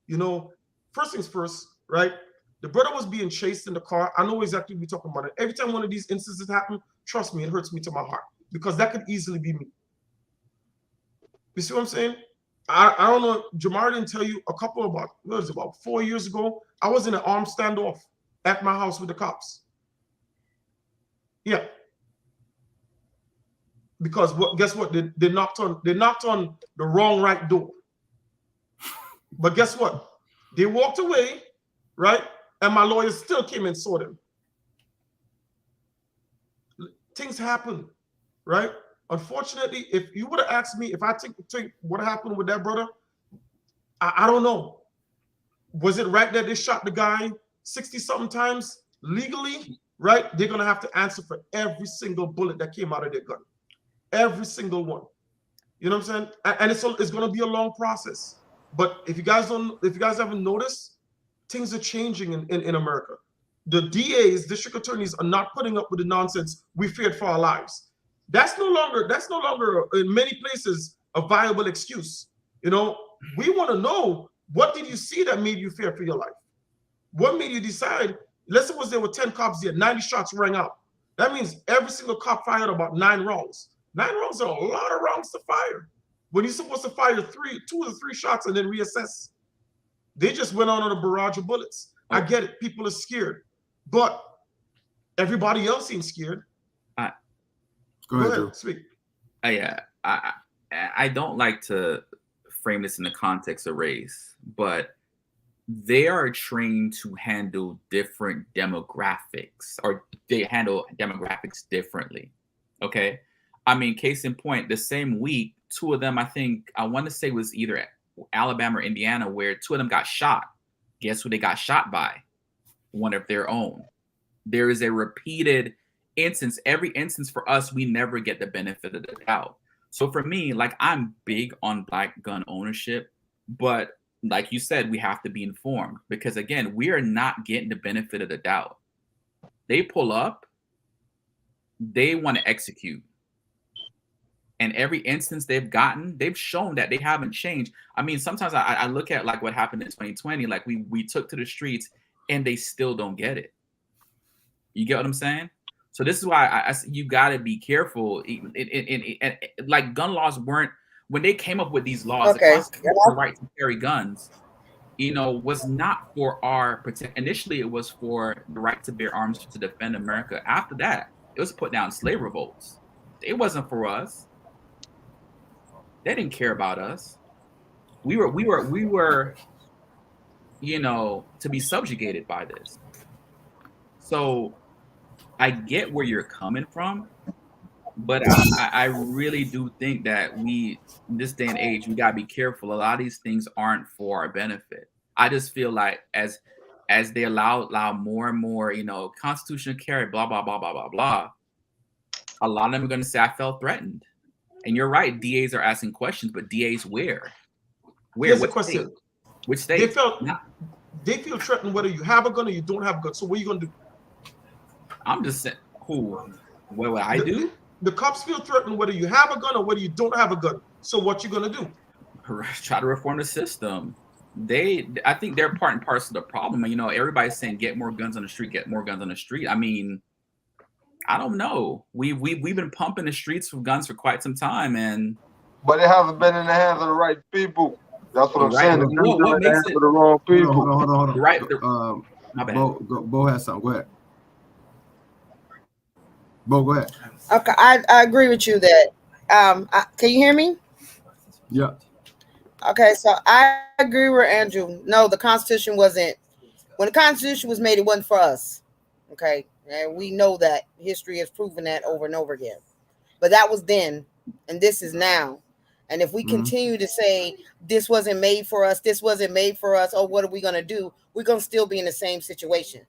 you know, first things first, right? The brother was being chased in the car. I know exactly what we're talking about. Every time one of these instances happen, trust me, it hurts me to my heart because that could easily be me. You see what I'm saying? I don't know. Jamar didn't tell you about 4 years ago, I was in an armed standoff at my house with the cops. Yeah. Because guess what? They knocked on the wrong right door. But guess what? They walked away, right? And my lawyers still came and saw them. Things happen, right? Unfortunately, if you would have asked me if I think what happened with that brother, I don't know. Was it right that they shot the guy 60-something times legally? Right? They're gonna have to answer for every single bullet that came out of their gun. Every single one. You know what I'm saying? And it's gonna be a long process. But if you guys haven't noticed, things are changing in America. The DAs, district attorneys, are not putting up with the nonsense we feared for our lives. That's no longer in many places a viable excuse. You know, we want to know, what did you see that made you fear for your life? What made you decide? Let's suppose there were 10 cops there, 90 shots rang out. That means every single cop fired about 9 rounds. 9 rounds are a lot of rounds to fire. When you're supposed to fire 2 or 3 shots and then reassess. They just went on a barrage of bullets. I get it. People are scared. But everybody else seems scared. Go ahead, speak. Yeah, I don't like to frame this in the context of race, but they are trained to handle different demographics, or they handle demographics differently. Okay. I mean, case in point, the same week, 2 of them, I want to say was either Alabama or Indiana, where 2 of them got shot. Guess who they got shot by? One of their own. There is a repeated instance. Every instance for us, we never get the benefit of the doubt. So for me, like, I'm big on Black gun ownership, but like you said, we have to be informed because, again, we are not getting the benefit of the doubt. They pull up, they want to execute. And every instance they've gotten, they've shown that they haven't changed. I mean, sometimes I look at like what happened in 2020, like we took to the streets and they still don't get it. You get what I'm saying? So this is why you got to be careful. Like, gun laws weren't, when they came up with these laws, the right to carry guns, was not for our protection. Initially, it was for the right to bear arms to defend America. After that, it was put down slave revolts. It wasn't for us. They didn't care about us. We were, you know, to be subjugated by this. So I get where you're coming from, but I really do think that we, in this day and age, we gotta be careful. A lot of these things aren't for our benefit. I just feel like as they allow more and more, you know, constitutional carry, blah blah blah blah blah blah. A lot of them are going to say I felt threatened, and you're right. DAs are asking questions, but DAs where? Here's the What question. state? Which state? They feel threatened whether you have a gun or you don't have a gun. So what are you gonna do? I'm just saying. Who? What would I do? The cops feel threatened whether you have a gun or whether you don't have a gun. So what you gonna do? Try to reform the system. I think they're part and parcel of the problem. You know, everybody's saying get more guns on the street, get more guns on the street. I mean, I don't know. We've been pumping the streets with guns for quite some time, but it hasn't been in the hands of the right people. That's what I'm saying. It's what makes it for the wrong people. Hold on. Right. My bad. Bo has something. Go ahead. Bo, go ahead. Okay, I agree with you that. Can you hear me? Yeah. Okay, so I agree with Andrew. No, the Constitution wasn't. When the Constitution was made, it wasn't for us. Okay, and we know that history has proven that over and over again. But that was then, and this is now. And if we continue to say this wasn't made for us, oh, what are we going to do? We're going to still be in the same situation.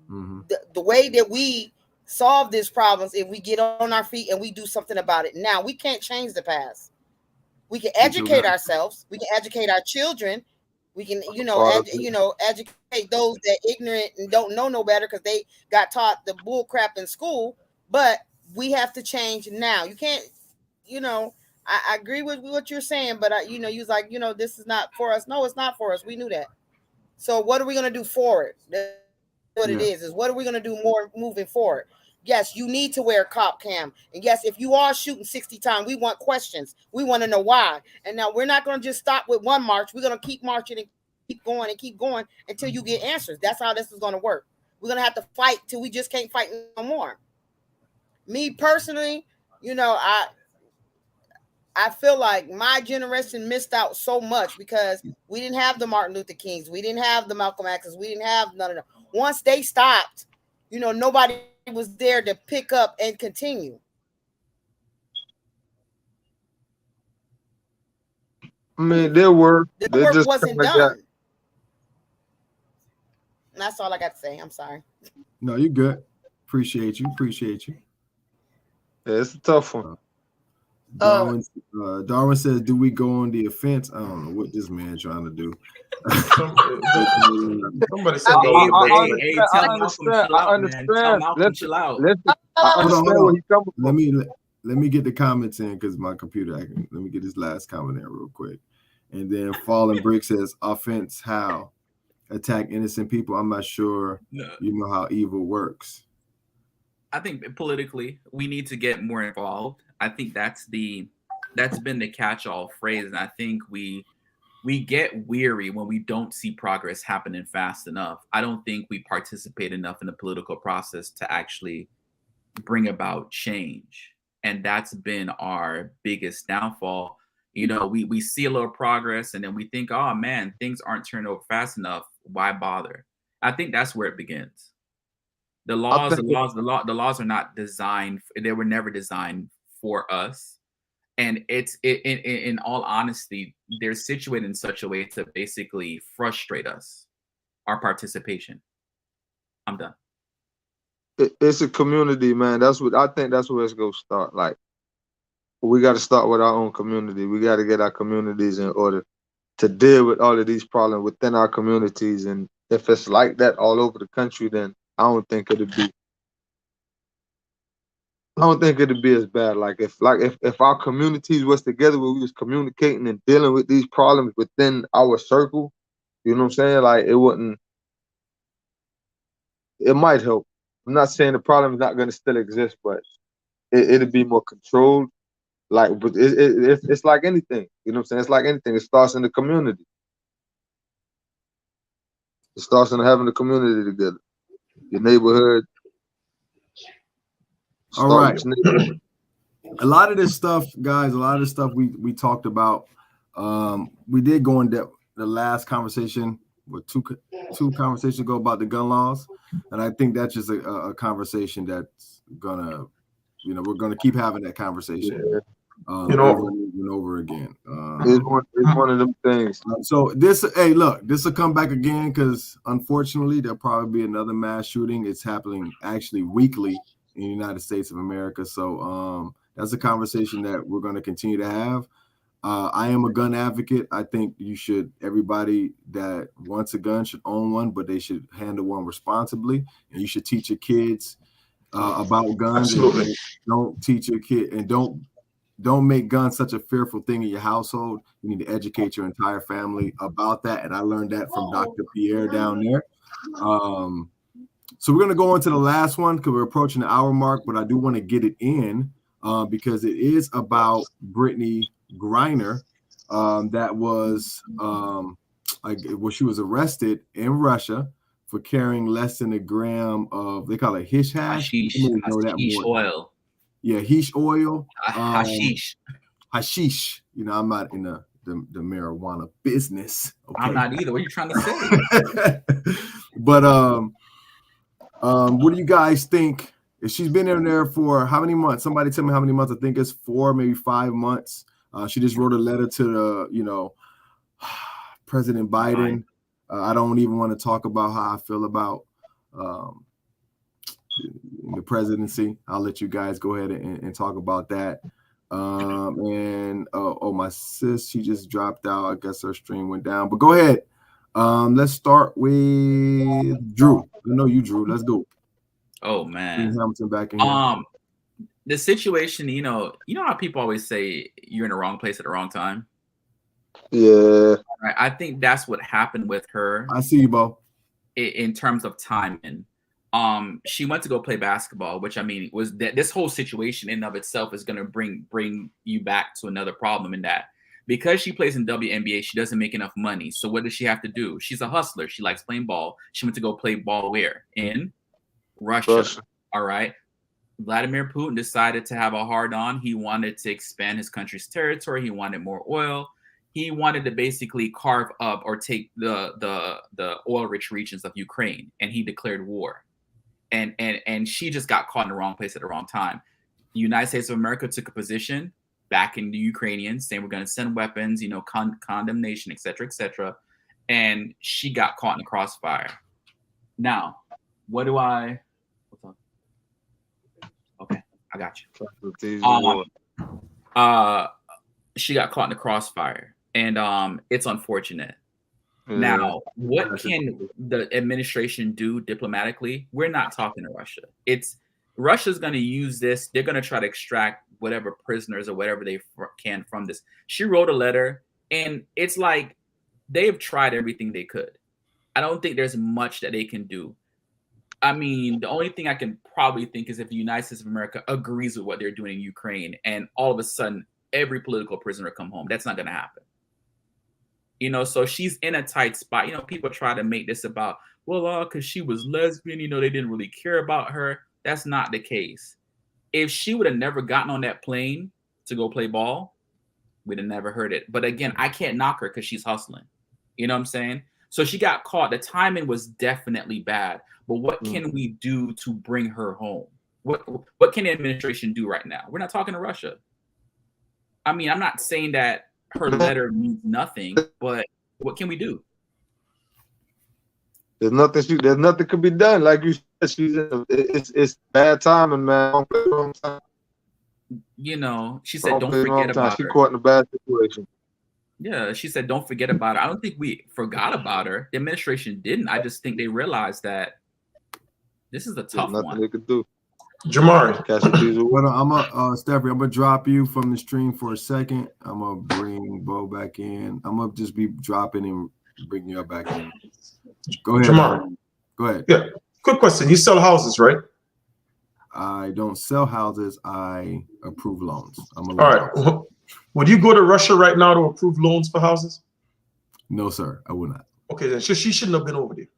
The way that we solve these problems, if we get on our feet and we do something about it now, we can't change the past. We can educate ourselves. We can educate our children. We can, educate those that ignorant and don't know no better because they got taught the bull crap in school. But we have to change now. You can't, I agree with what you're saying, but you was like, this is not for us. No, it's not for us. We knew that. So what are we going to do for it? That's what it is what are we going to do more moving forward? Yes, you need to wear a cop cam. And yes, if you are shooting 60 times, we want questions. We want to know why. And now we're not going to just stop with one march. We're going to keep marching and keep going until you get answers. That's how this is going to work. We're going to have to fight till we just can't fight no more. Me personally, I feel like my generation missed out so much because we didn't have the Martin Luther Kings. We didn't have the Malcolm X's. We didn't have none of them. Once they stopped, nobody was there to pick up and continue. I mean, the work wasn't done. That's all I got to say. I'm sorry. No, you're good. Appreciate you. Yeah, it's a tough one. Darwin says, "Do we go on the offense?" I don't know what this man trying to do. Somebody said, I understand. Chill out. I understand where he's coming from. Let me get the comments in because my computer. Let me get this last comment in real quick, and then Fallen Brick says, "Offense? How? Attack innocent people? I'm not sure. You know how evil works." I think politically, we need to get more involved. I think that's been the catch-all phrase, and I think we get weary when we don't see progress happening fast enough. I don't think we participate enough in the political process to actually bring about change, and that's been our biggest downfall. We see a little progress, and then we think, oh man, things aren't turning over fast enough. Why bother? I think that's where it begins. The laws are not designed. They were never designed for us, and in all honesty, they're situated in such a way to basically frustrate us, our participation. I'm done. It's a community, man. That's what I think. That's where it's gonna start. Like, we got to start with our own community. We got to get our communities in order to deal with all of these problems within our communities. And if it's like that all over the country, then I don't think it'd be as bad. Like if our communities was together, where we was communicating and dealing with these problems within our circle, you know what I'm saying? Like it might help. I'm not saying the problem is not going to still exist, but it'll be more controlled. Like, but it's like anything, you know what I'm saying? It's like anything. It starts in the community. It starts in having the community together. Your neighborhood. All right. a lot of this stuff, guys, a lot of this stuff we talked about. We did go in depth the last conversation with two conversations ago about the gun laws, and I think that's just a conversation that's gonna, we're gonna keep having that conversation. Yeah. Over and over again. It's one of them things. So this, hey, look, this will come back again because unfortunately there'll probably be another mass shooting. It's happening actually weekly in the United States of America. So that's a conversation that we're going to continue to have. I am a gun advocate. I think everybody that wants a gun should own one, but they should handle one responsibly. And you should teach your kids about guns. Absolutely. And don't teach your kid and don't make guns such a fearful thing in your household. You need to educate your entire family about that. And I learned that from Dr. Pierre down there. So we're going to go into the last one because we're approaching the hour mark, but I do want to get it in because it is about Brittany Griner that was, she was arrested in Russia for carrying less than a gram of, they call it hashish oil. Yeah, hashish oil. Hashish. Hashish. I'm not in the marijuana business. Okay? I'm not either. What are you trying to say? But what do you guys think? If she's been in there for how many months? Somebody tell me how many months. I think it's 4, maybe 5 months. She just wrote a letter to the, President Biden. I don't even want to talk about how I feel about the presidency. I'll let you guys go ahead and talk about that. And my sis, she just dropped out. I guess her stream went down. But go ahead. Let's start with Drew. I know you, Drew. Let's go. Oh man, Hamilton back in here. The situation, you know how people always say you're in the wrong place at the wrong time. Yeah, right? I think that's what happened with her. I see you, Bo. In terms of timing, she went to go play basketball, which I mean was that this whole situation in and of itself is going to bring you back to another problem in that because she plays in WNBA, she doesn't make enough money. So what does she have to do? She's a hustler. She likes playing ball. She went to go play ball where? In Russia. All right. Vladimir Putin decided to have a hard-on. He wanted to expand his country's territory. He wanted more oil. He wanted to basically carve up or take the oil-rich regions of Ukraine, and he declared war. And she just got caught in the wrong place at the wrong time. The United States of America took a position backing the Ukrainians, saying we're going to send weapons, condemnation, et cetera, and she got caught in the crossfire. Now, what do I? Okay, I got you. She got caught in the crossfire, and it's unfortunate. Yeah. Now, what can the administration do diplomatically? We're not talking to Russia. Russia's going to use this. They're going to try to extract whatever prisoners or whatever they can from this. She wrote a letter, and it's like they've tried everything they could. I don't think there's much that they can do. I mean, the only thing I can probably think is if the United States of America agrees with what they're doing in Ukraine, and all of a sudden every political prisoner come home. That's not going to happen. So she's in a tight spot. People try to make this about, because she was lesbian, they didn't really care about her. That's not the case. If she would have never gotten on that plane to go play ball, we'd have never heard it. But again, I can't knock her because she's hustling. You know what I'm saying? So she got caught. The timing was definitely bad. But what can we do to bring her home? What can the administration do right now? We're not talking to Russia. I mean, I'm not saying that her letter means nothing, but what can we do? There's nothing could be done. Like you said, it's bad timing, man. She said don't forget about her. She caught in a bad situation. Yeah, she said don't forget about her. I don't think we forgot about her. The administration didn't. I just think they realized that this is a tough one. Nothing they could do. Jamari. Stephanie, I'm gonna drop you from the stream for a second. I'm gonna bring Bo back in. I'm gonna just be dropping and bringing you back in. Go ahead. Jamari. Go ahead. Yeah. Quick question. You sell houses, right? I don't sell houses. I approve loans. All right. Would you go to Russia right now to approve loans for houses? No, sir. I would not. Okay, then she shouldn't have been over there.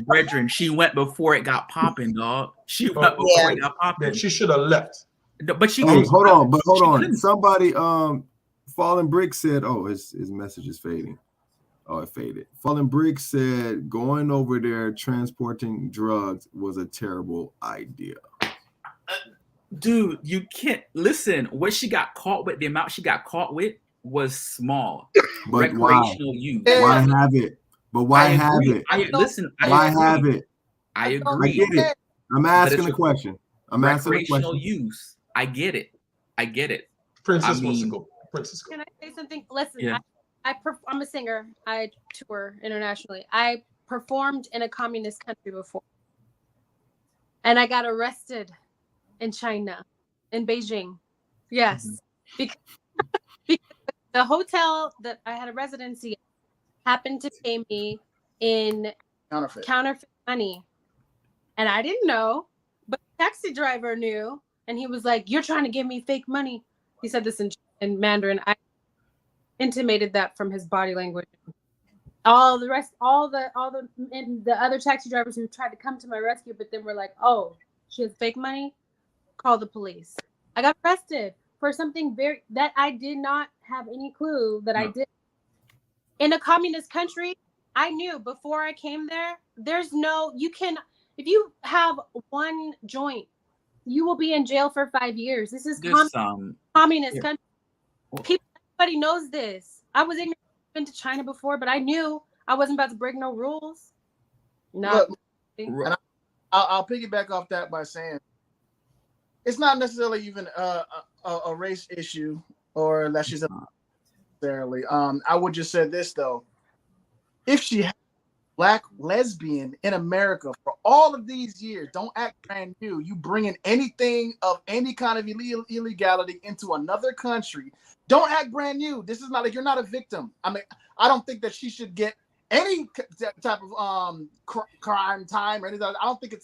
Brethren, she went before it got popping, dog. She went before it got popping. She should have left. No, but she. Hey, hold on. Couldn't. Somebody, Fallen Brick said, "Oh, his message is fading." Oh, it faded. Fallen Brick said, "Going over there transporting drugs was a terrible idea." Dude, you can't listen. What she got caught with, the amount she got caught with was small. But recreational use. Why have it? But why have it? Why have it? I agree. I get it. I'm asking the question. I'm asking the recreational question. use. I get it. Princess wants to go. Princess, go. Can I say something? Listen, Yeah. I'm a singer. I tour internationally. I performed in a communist country before, and I got arrested in China, in Beijing. Yes, because the hotel that I had a residency happened to pay me in counterfeit money, and I didn't know, but the taxi driver knew, and he was like, "You're trying to give me fake money." He said this in Mandarin. I intimated that from his body language. All the other taxi drivers who tried to come to my rescue, but then were like, "Oh, she has fake money. Call the police." I got arrested for something that I did not have any clue that I did. In a communist country, I knew before I came there, if you have one joint, you will be in jail for 5 years. This is communist country. Everybody knows this. I was ignorant. I've been to China before, but I knew I wasn't about to break no rules. No. And I'll piggyback off that by saying it's not necessarily even a race issue or that she's necessarily. I would just say this though: if she had a Black lesbian in America for all of these years, don't act brand new. You bringing anything of any kind of illegality into another country. Don't act brand new. This is not like you're not a victim. I mean, I don't think that she should get any type of crime time or anything. I don't think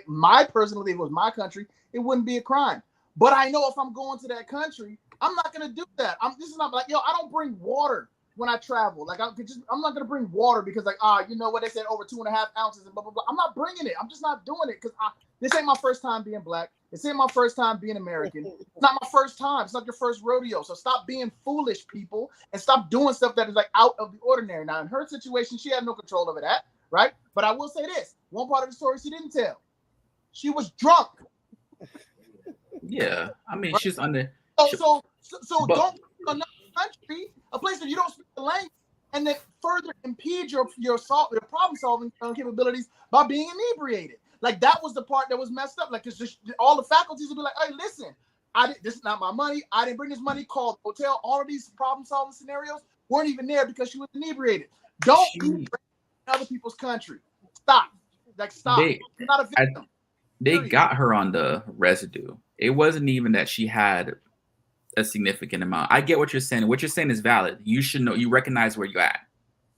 my personally, if it was my country, it wouldn't be a crime. But I know if I'm going to that country, I'm not gonna do that. This is not like, I don't bring water when I travel. Like I'm not gonna bring water because you know what they said, over 2.5 ounces and blah blah blah. I'm not bringing it. I'm just not doing it because this ain't my first time being Black. This ain't my first time being American. It's not my first time. It's not your first rodeo. So stop being foolish, people, and stop doing stuff that is like out of the ordinary. Now, in her situation, she had no control over that, right? But I will say this: one part of the story she didn't tell. She was drunk. Yeah, I mean, she's under. So don't another country, a place that you don't speak the language, and then further impede your problem solving capabilities by being inebriated. Like that was the part that was messed up. Like, cause all the faculties would be like, "Hey, listen, this is not my money. I didn't bring this money. Call the hotel." All of these problem solving scenarios weren't even there because she was inebriated. Don't be in other people's country. Stop. Stop. You're not a victim. They got her on the residue. It wasn't even that she had a significant amount. I get what you're saying. What you're saying is valid. You should know. You recognize where you're at.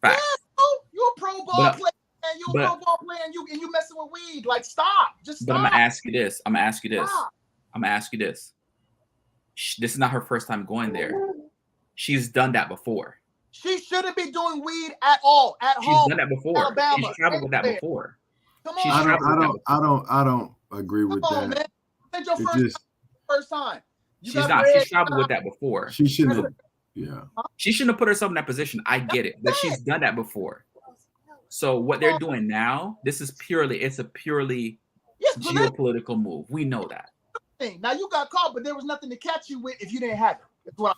Fact. Yeah, you're a pro ball player. And you a pro ball player and you messing with weed. Like, stop. Just stop. But I'm gonna ask you this. This is not her first time going there. She's done that before. She shouldn't be doing weed at all. She's done that before. Alabama. She's traveled with that before. Come on. I don't agree with that. Man. It's your first time. She's traveled with that before. She shouldn't. Yeah. She shouldn't have put herself in that position. I get it, but she's done that before. So what they're doing now, it's a purely geopolitical move. We know that. Now you got caught, but there was nothing to catch you with if you didn't have it. That's what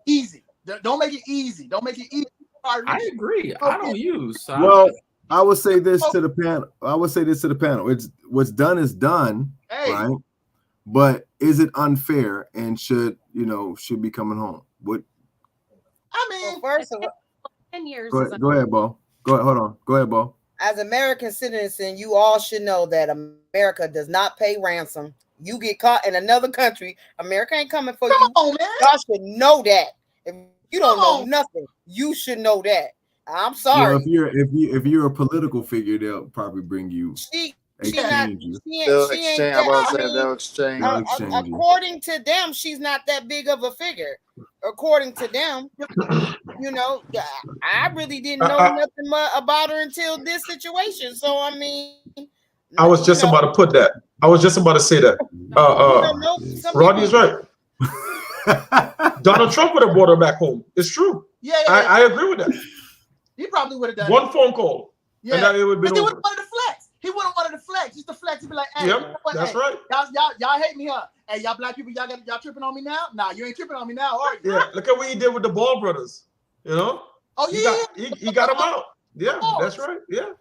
easy. Don't make it easy. Don't make it easy. I agree. I don't use. Well, I would say this to the panel. It's what's done is done, right? But is it unfair and should be coming home? What? I mean, first of all, 10 years. Go ahead, Bo. Go ahead. Hold on. Go ahead, Bo. As American citizen, you all should know that America does not pay ransom. You get caught in another country, America ain't coming for you. On, man. Y'all should know that. If you don't know nothing, you should know that. I'm sorry. Well, if you're a political figure, they'll probably bring you. Exchange you. They'll exchange. I'm about to say they'll exchange. They'll exchange you. According to them, she's not that big of a figure. According to them, you know, I really didn't know nothing about her until this situation. So I mean, I was just about to put that. I was just about to say that. Rodney is right. Donald Trump would have brought her back home. It's true. Yeah. I agree with that. He probably would have done one phone call. Yeah, and it would have been he would over. have wanted to flex. He would have wanted to flex. Just to flex. He'd be like, hey, Yep, you know what? that's Hey, right. Y'all hate me, huh? Hey, y'all black people, y'all tripping on me now? Nah, you ain't tripping on me now, are you? Yeah, look at what he did with the Ball brothers. You know? Oh yeah. He got him out. Yeah, that's right. Yeah.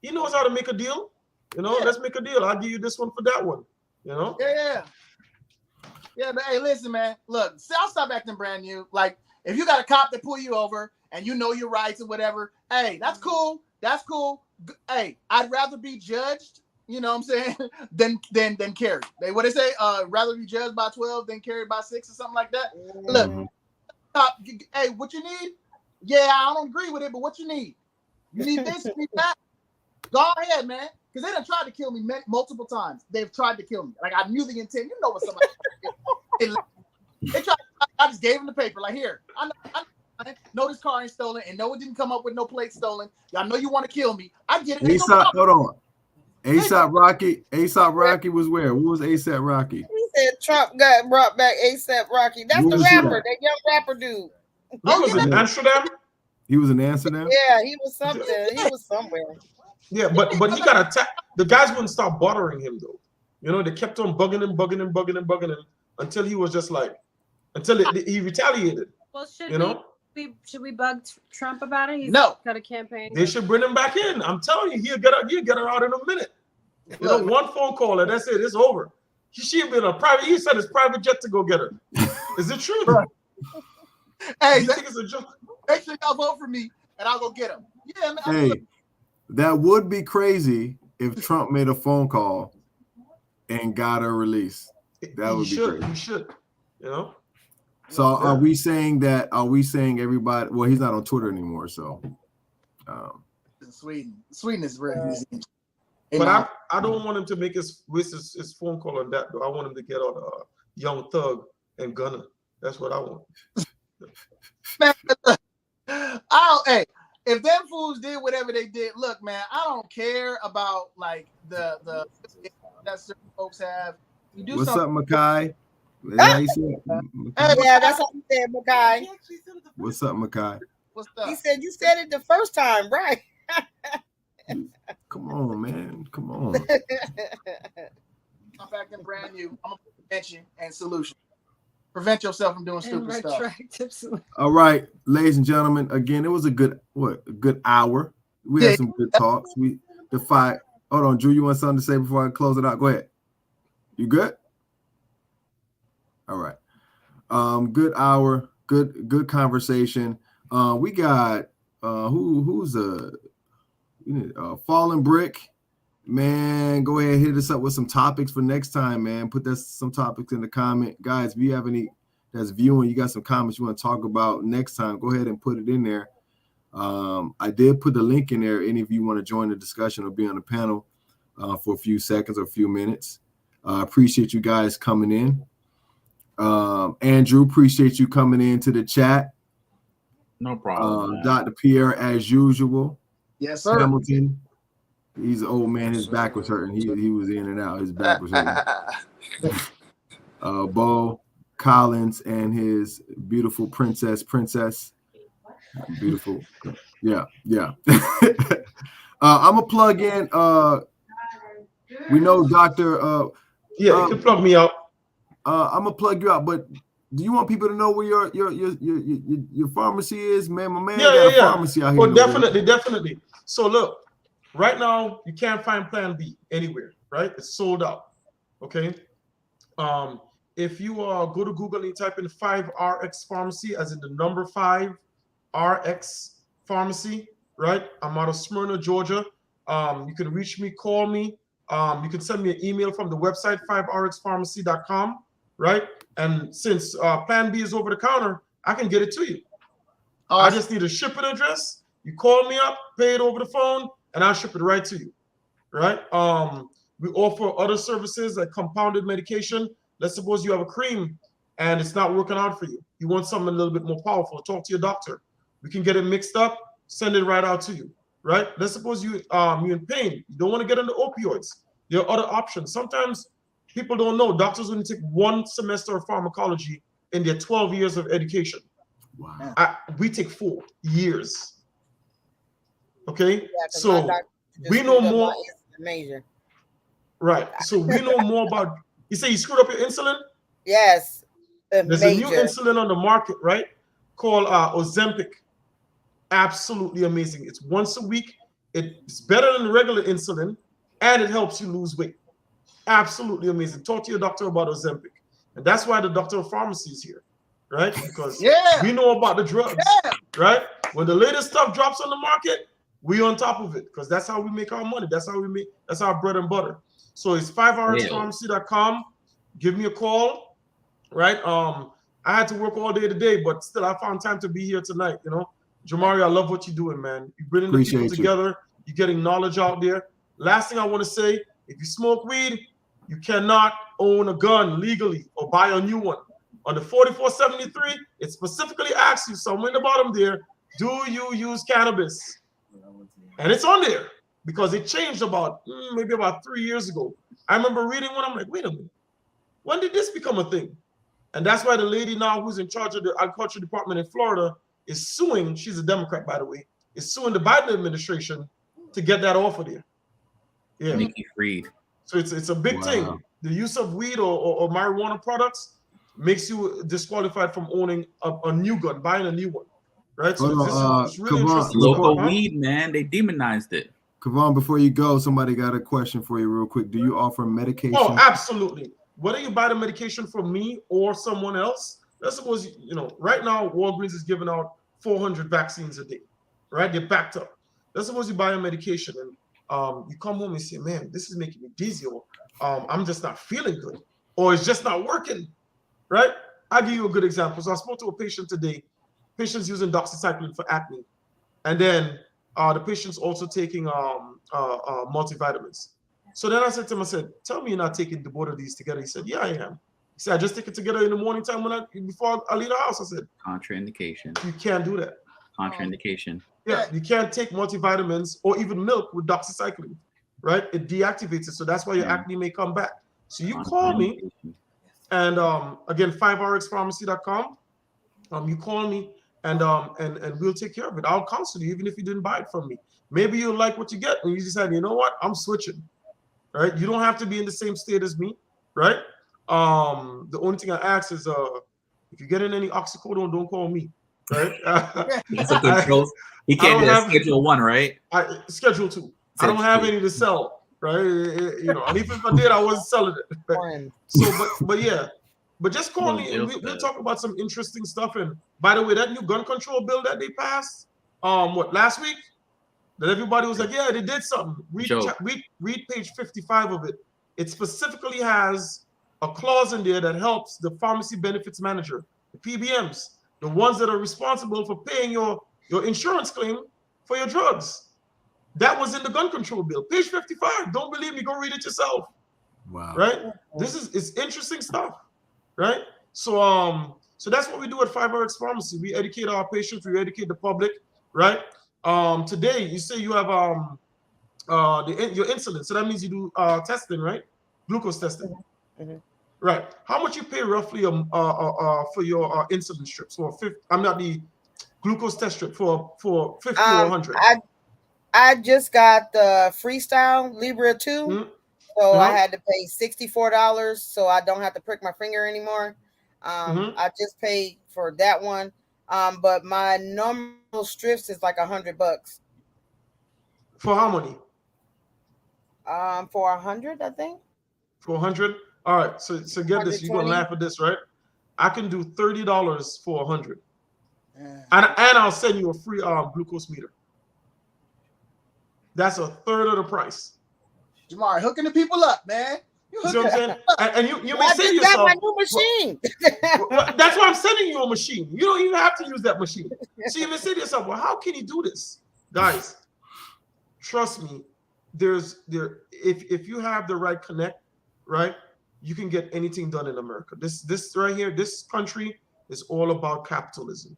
He knows how to make a deal. You know, let's make a deal. I'll give you this one for that one. You know? Yeah, but hey, listen, man. Look, I'll stop acting brand new. Like, if you got a cop that pull you over and you know your rights or whatever, hey, that's cool. That's cool. Hey, I'd rather be judged, you know what I'm saying, than carried. What they say, rather be judged by 12 than carried by 6 or something like that. Look, cop, hey, what you need? Yeah, I don't agree with it, but what you need? You need this, you need that? Go ahead, man. Because they done tried to kill me multiple times. They've tried to kill me. Like, I knew the intent. You know what somebody they tried. I just gave them the paper. Like, here. I know this car ain't stolen, and no, it didn't come up with no plate stolen. Y'all know you want to kill me. I get it. Hold on. ASAP Rocky was where? What was ASAP Rocky? He said Trump got brought back ASAP Rocky. That's the rapper, that young rapper dude. He was in Amsterdam. He was in Amsterdam. Yeah, he was something. He was somewhere. Yeah, but he got attacked. The guys wouldn't stop bothering him though. You know, they kept on bugging him until he was just like, he retaliated. Well, should we bug Trump about it? He's got a campaign. They should bring him back in. I'm telling you, he'll get her out in a minute. You know, one phone call and that's it. It's over. She'll be in a private. He said his private jet to go get her. Is it true? Hey, you think it's a joke? Make sure y'all vote for me, and I'll go get him. Yeah, man. Hey, that would be crazy if Trump made a phone call and got her released. That would be crazy. He should. You know. So are we saying everybody? Well, he's not on Twitter anymore, so. Sweden is very easy. But I don't want him to make his phone call on that though. I want him to get on Young Thug and Gunner. That's what I want. Man, hey, if them fools did whatever they did, look, man, I don't care about like the that certain folks have. You do What's something. up, Makai? Yeah, that's what he said, Makai. What's up, Makai? What's up? He said you said it the first time, right? Come on, man. Come on. I'm back in brand new. I'm a prevention and solution. Prevent yourself from doing stupid stuff. All right, ladies and gentlemen. Again, it was a good hour. We had some good talks. Hold on, Drew. You want something to say before I close it out? Go ahead. You good? All right. Good hour. Good conversation. We got who's Fallen Brick. Man, go ahead, hit us up with some topics for next time, man. Put some topics in the comment. Guys, if you have any that's viewing, you got some comments you want to talk about next time, go ahead and put it in there. I did put the link in there. Any of you want to join the discussion or be on the panel for a few seconds or a few minutes. Appreciate you guys coming in. Andrew, appreciate you coming into the chat. No problem. Dr. Pierre, as usual. Yes, sir. Hamilton. He's an old man. His back was hurting. He was in and out. His back was hurting. Bo Collins and his beautiful princess. Beautiful. Yeah. I'm gonna plug in. We know Dr. You can plug me out. I'm gonna plug you out, but do you want people to know where your pharmacy is, man? My man got a pharmacy out here. Well, definitely. So look. Right now, you can't find Plan B anywhere, right? It's sold out, okay? If you go to Google and you type in 5RX Pharmacy, as in the number 5 RX Pharmacy, right? I'm out of Smyrna, Georgia. You can reach me, call me. You can send me an email from the website, 5rxpharmacy.com, right? And since Plan B is over the counter, I can get it to you. I just need a shipping address. You call me up, pay it over the phone, and I'll ship it right to you. right? We offer other services like compounded medication. Let's suppose you have a cream and it's not working out for you. You want something a little bit more powerful. Talk to your doctor. We can get it mixed up, send it right out to you, right? Let's suppose you're in pain. You don't want to get into opioids. There are other options. Sometimes people don't know. Doctors only take 1 semester of pharmacology in their 12 years of education. Wow. We take 4 years. Okay, Yeah, 'cause so my doctor just we know screwed up more. my major. Right. So we know more about. You say you screwed up your insulin? Yes. There's a new insulin on the market, right? Called Ozempic. Absolutely amazing. It's once a week. It's better than regular insulin, and it helps you lose weight. Absolutely amazing. Talk to your doctor about Ozempic, and that's why the doctor of pharmacy is here, right? Because we know about the drugs, right? When the latest stuff drops on the market, we on top of it because that's how we make our money. That's our bread and butter. So it's 5rxpharmacy.com. Give me a call, right? I had to work all day today, but still I found time to be here tonight, you know. Jamari, I love what you're doing, man. You're bringing the people together. You're getting knowledge out there. Last thing I want to say, if you smoke weed, you cannot own a gun legally or buy a new one. On the 4473, it specifically asks you somewhere in the bottom there, do you use cannabis? And it's on there because it changed about maybe about 3 years ago. I remember reading one. I'm like, wait a minute. When did this become a thing? And that's why the lady now who's in charge of the agriculture department in Florida is suing. She's a Democrat, by the way. Is suing the Biden administration to get that off of there. Yeah. Nikki Fried. So it's a big thing. The use of weed or marijuana products makes you disqualified from owning a new gun, buying a new one. Right? So it's really interesting. Local weed, man. They demonized it. Kavon, before you go, somebody got a question for you real quick. Do you offer medication? Oh, absolutely. Whether you buy the medication from me or someone else, let's suppose, you know, right now, Walgreens is giving out 400 vaccines a day, right? They're backed up. Let's suppose you buy a medication and you come home and say, man, this is making me dizzy, or I'm just not feeling good, or it's just not working, right? I'll give you a good example. So I spoke to a patient today. Patient's using doxycycline for acne. And then the patient's also taking multivitamins. So then I said to him, I said, tell me you're not taking both of these together. He said, yeah, I am. He said, I just take it together in the morning time before I leave the house. I said, contraindication. You can't do that. Contraindication. Yeah, you can't take multivitamins or even milk with doxycycline, right? It deactivates it. So that's why your acne may come back. So you call me, and again, 5rxpharmacy.com. You call me, and we'll take care of it. I'll counsel you, even if you didn't buy it from me. Maybe you'll like what you get, and you decide, you know what, I'm switching. Right? You don't have to be in the same state as me, right? The only thing I ask is, if you're getting any oxycodone, don't call me, right? That's a control. He can't do Schedule 1, right? Schedule 2. I don't have any to sell, right? You know, and even if I did, I wasn't selling it. Right? So, but yeah. But just call me and we'll talk about some interesting stuff. And by the way, that new gun control bill that they passed, last week, that everybody was like, yeah, they did something. Read page 55 of it. It specifically has a clause in there that helps the pharmacy benefits manager, the PBMs, the ones that are responsible for paying your insurance claim for your drugs. That was in the gun control bill. Page 55. Don't believe me, go read it yourself. Wow. Right? It's interesting stuff. Right? So that's what we do at 5Rx Pharmacy. We educate our patients, we educate the public, right? Today you say you have your insulin, so that means you do testing, right? Glucose testing. Mm-hmm. Right. How much you pay roughly for your insulin strips? I'm not the glucose test strip for 50 or 100. I just got the Freestyle Libre 2. Mm-hmm. So I had to pay $64 so I don't have to prick my finger anymore. I just paid for that one. But my normal strips is like $100. For how many? For 100, I think. For 100? All right. So get this. You're gonna laugh at this, right? I can do $30 for 100. And I'll send you a free glucose meter. That's a third of the price. Jamari, hooking the people up, man. You know what I'm saying? And you may say to yourself, got my new machine. That's why I'm sending you a machine. You don't even have to use that machine. So you may say to yourself, well, how can he do this? Guys, trust me, if you have the right connect, right, you can get anything done in America. This right here, this country is all about capitalism.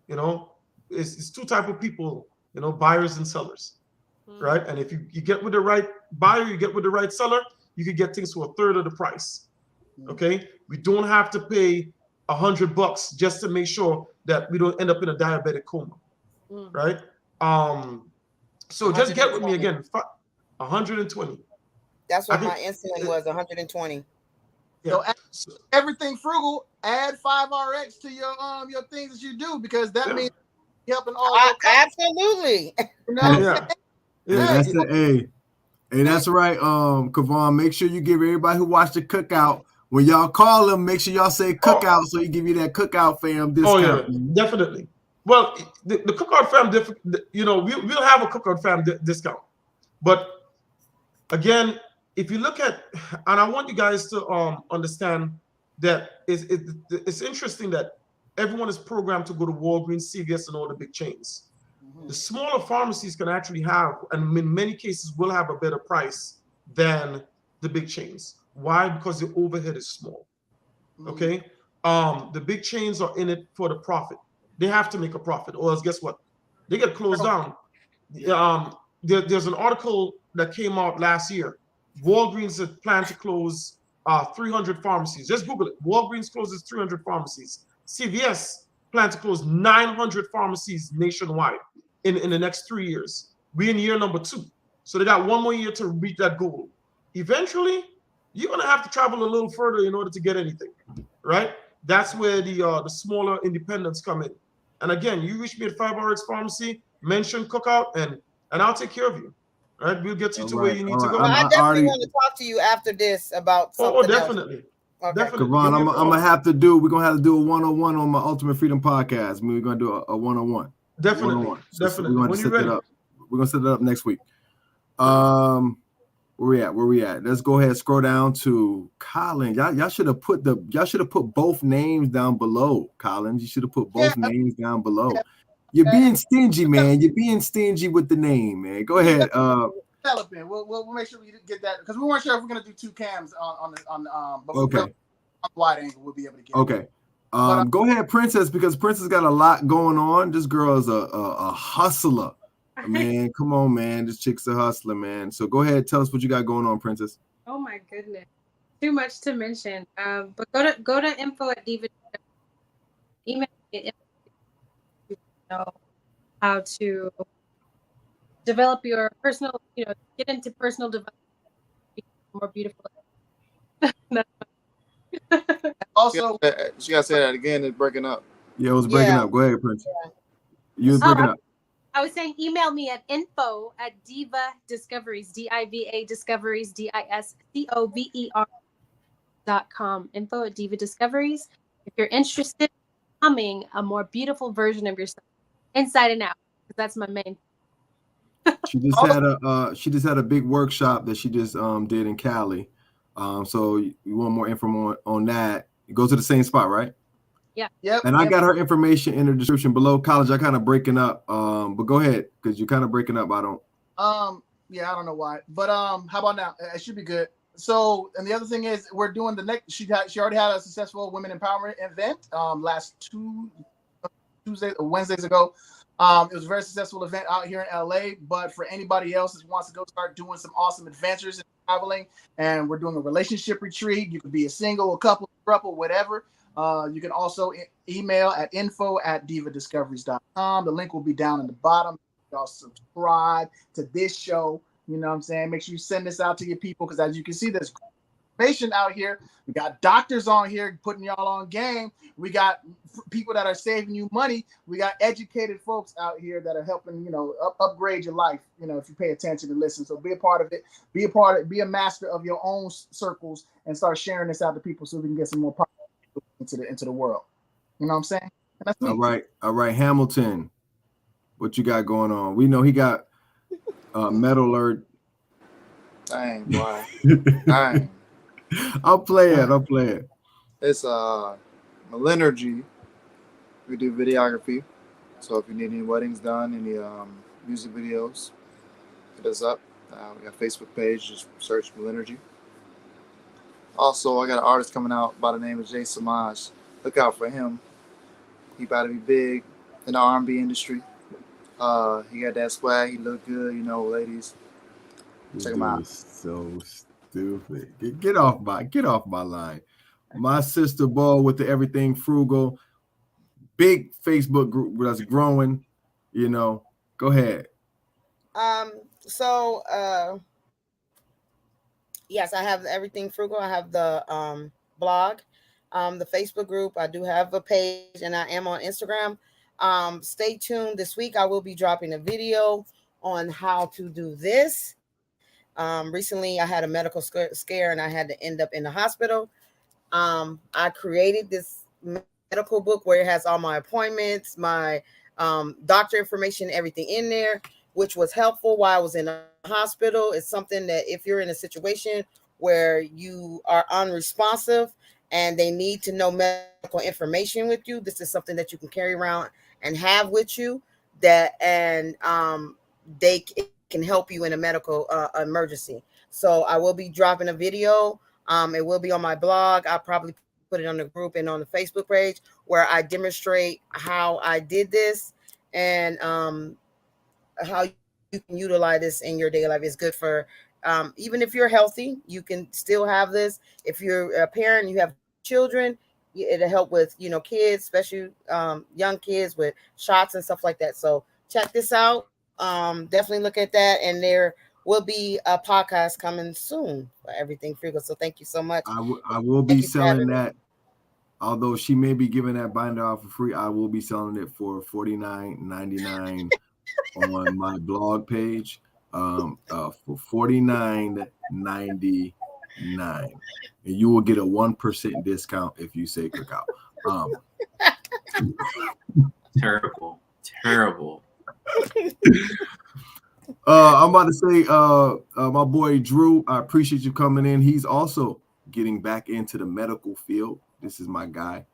You know, it's two type of people, you know, buyers and sellers, right? And if you get with the right buyer, you get with the right seller, you can get things for a third of the price. Okay, we don't have to pay $100 just to make sure that we don't end up in a diabetic coma, right? So just get with me again. 120. That's what my insulin was, 120. So everything frugal, add 5RX to your things that you do, because that means you're helping all your absolutely. You know what I'm saying? That's the Hey, that's right. Kavon, make sure you give everybody who watched the cookout, when y'all call them, make sure y'all say cookout so he give you that cookout fam discount. Oh yeah, definitely. Well, the cookout fam, you know, we'll have a cookout fam discount. But again, if you look at, and I want you guys to understand that it's interesting that everyone is programmed to go to Walgreens, CVS, and all the big chains. The smaller pharmacies can actually have, and in many cases will have, a better price than the big chains. Why? Because the overhead is small. Okay. The big chains are in it for the profit. They have to make a profit, or else guess what? They get closed down. There's an article that came out last year. Walgreens had planned to close 300 pharmacies. Just Google it. Walgreens closes 300 pharmacies. CVS planned to close 900 pharmacies nationwide in the next 3 years. We're in year number 2. So they got 1 more year to reach that goal. Eventually, you're going to have to travel a little further in order to get anything, right? That's where the smaller independents come in. And again, you reach me at 5RX Pharmacy, mention cookout, and I'll take care of you. All right, we'll get you to where you need to go. Well, I definitely want to talk to you after this about something. Oh, definitely. Okay. Definitely. Kavon, I'm gonna have to do. We're gonna have to do a 101 on my Ultimate Freedom podcast. We're gonna do a 101. Definitely. 101. Definitely. We're gonna set that up. We're gonna set it up next week. Where we at? Let's go ahead and scroll down to Colin. Y'all should have put both names down below. Colin, you should have put both names down below. You're being stingy, man. You're being stingy with the name, man. Go ahead. Developing. We'll make sure we get that, because we weren't sure if we're gonna do 2 cams but okay. On wide angle, we'll be able to get okay. Go ahead, Princess, because Princess got a lot going on. This girl is a hustler. Man, come on, man. This chick's a hustler, man. So go ahead, tell us what you got going on, Princess. Oh my goodness, too much to mention. But go to info@diva. Email me if you know how to develop your personal, get into personal development, be more beautiful. Also, she gotta say that again. It's breaking up. Yeah, it was breaking up. Go ahead, Princess. You was breaking up. I was saying, email me at info@Diva Discoveries, DIVA Discoveries, DISCOVER.com. Info@Diva Discoveries. If you're interested in becoming a more beautiful version of yourself, inside and out, because that's my main. She just had a big workshop that she just did in Cali. So you want more info on that? You go to the same spot, right? Yeah. Yep. And I got her information in the description below. College, I kind of breaking up. But go ahead, because you're kind of breaking up. I don't know why. But how about now? It should be good. So, and the other thing is, we're doing the next. She already had a successful women empowerment event last Wednesdays ago. It was a very successful event out here in LA. But for anybody else that wants to go start doing some awesome adventures and traveling, and we're doing a relationship retreat. You could be a single, a couple, whatever. You can also email at info@divadiscoveries.com. The link will be down in the bottom. Y'all subscribe to this show. You know what I'm saying? Make sure you send this out to your people, because as you can see, there's information out here. We got doctors on here putting y'all on game. We got people that are saving you money. We got educated folks out here that are helping, upgrade your life, if you pay attention and listen. So be a part of it. Be a master of your own circles, and start sharing this out to people so we can get some more power into the world. You know what I'm saying? And that's me. All right, Hamilton, what you got going on? We know he got metal alert. Dang, boy. Dang. I'll play it. It's Malinergy. We do videography. So if you need any weddings done, any music videos, hit us up. We got a Facebook page. Just search Blue Energy. Also, I got an artist coming out by the name of Jay Samaj. Look out for him. He about to be big in the R&B industry. He got that swag. He look good, ladies. Check him out. So stupid. Get off my line. My sister Ball with the Everything Frugal, big Facebook group that's growing. Go ahead. Yes, I have Everything Frugal. I have the blog, the Facebook group. I do have a page, and I am on Instagram. Stay tuned. This week I will be dropping a video on how to do this. Recently I had a medical scare and I had to end up in the hospital. I created this medical book where it has all my appointments, my doctor information, everything in there, which was helpful while I was in the hospital. It's something that if you're in a situation where you are unresponsive and they need to know medical information with you, this is something that you can carry around and have with you they can help you in a medical emergency. So I will be dropping a video. It will be on my blog. I'll probably put it on the group and on the Facebook page where I demonstrate how I did this and how you can utilize this in your daily life. It's good for even if you're healthy, you can still have this. If you're a parent, you have children, it'll help with kids, especially young kids with shots and stuff like that. So check this out. Definitely look at that, and there will be a podcast coming soon for Everything Frugal. So thank you so much. I will be selling that. Although she may be giving that binder out for free, I will be selling it for $49.99 on my blog page. For $49.99, and you will get a 1% discount if you say cookout. Terrible. I'm about to say, my boy Drew, I appreciate you coming in. He's also getting back into the medical field. This is my guy.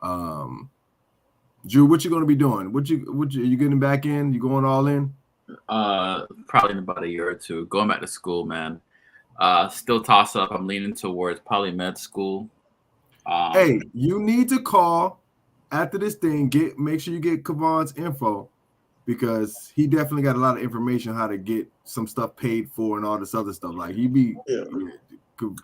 Drew, what you going to be doing? Are you getting back in? You going all in? Probably in about a year or two. Going back to school, man. Still toss up. I'm leaning towards probably med school. Hey, you need to call after this thing. Make sure you get Kavon's info, because he definitely got a lot of information how to get some stuff paid for and all this other stuff. Like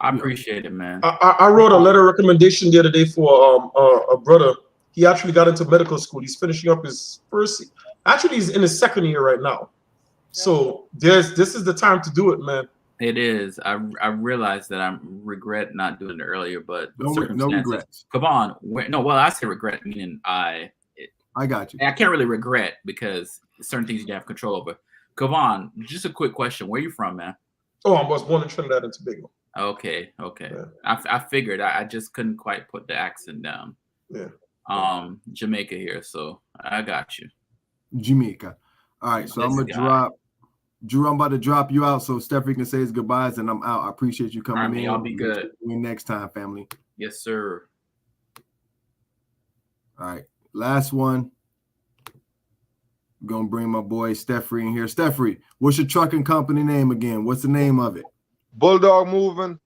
I appreciate it, man. I wrote a letter of recommendation the other day for a brother. He actually got into medical school. He's finishing up his first. Actually, he's in his second year right now. So this is the time to do it, man. It is. I realized that I regret not doing it earlier, but no regrets. Come on. I say regret meaning I got you. I can't really regret because certain things you don't have control over. Kavon, just a quick question. Where you from, man? Oh, I was born in Trinidad and Tobago. Okay. Yeah. I figured. I just couldn't quite put the accent down. Yeah. Jamaica here, so I got you. Jamaica. All right, so I'm gonna drop. Drew, I'm about to drop you out so Stephanie can say his goodbyes, and I'm out. I appreciate you coming in. I'll be good. Next time, family. Yes, sir. All right, last one. I'm gonna bring my boy Steffrey in here. Steffrey, what's your trucking company name again? What's the name of it? Bulldog Moving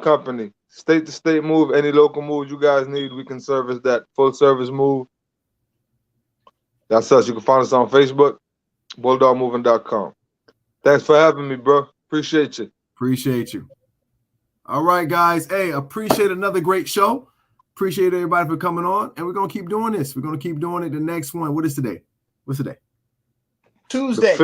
Company. State to state move, any local move you guys need, we can service that. Full service move. That's us. You can find us on Facebook, bulldogmoving.com. Thanks for having me, bro. Appreciate you. All right, guys. Hey, appreciate another great show. Appreciate everybody for coming on, and we're gonna keep doing this. We're gonna keep doing it. The next one. What is today? What's today? Tuesday.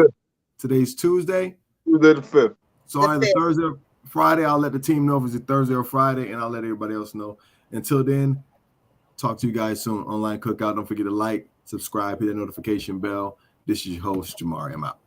Today's Tuesday. Tuesday the 5th. So either Thursday or Friday. I'll let the team know if it's a Thursday or Friday, and I'll let everybody else know. Until then, talk to you guys soon. Online Cookout. Don't forget to like, subscribe, hit the notification bell. This is your host, Jamari. I'm out.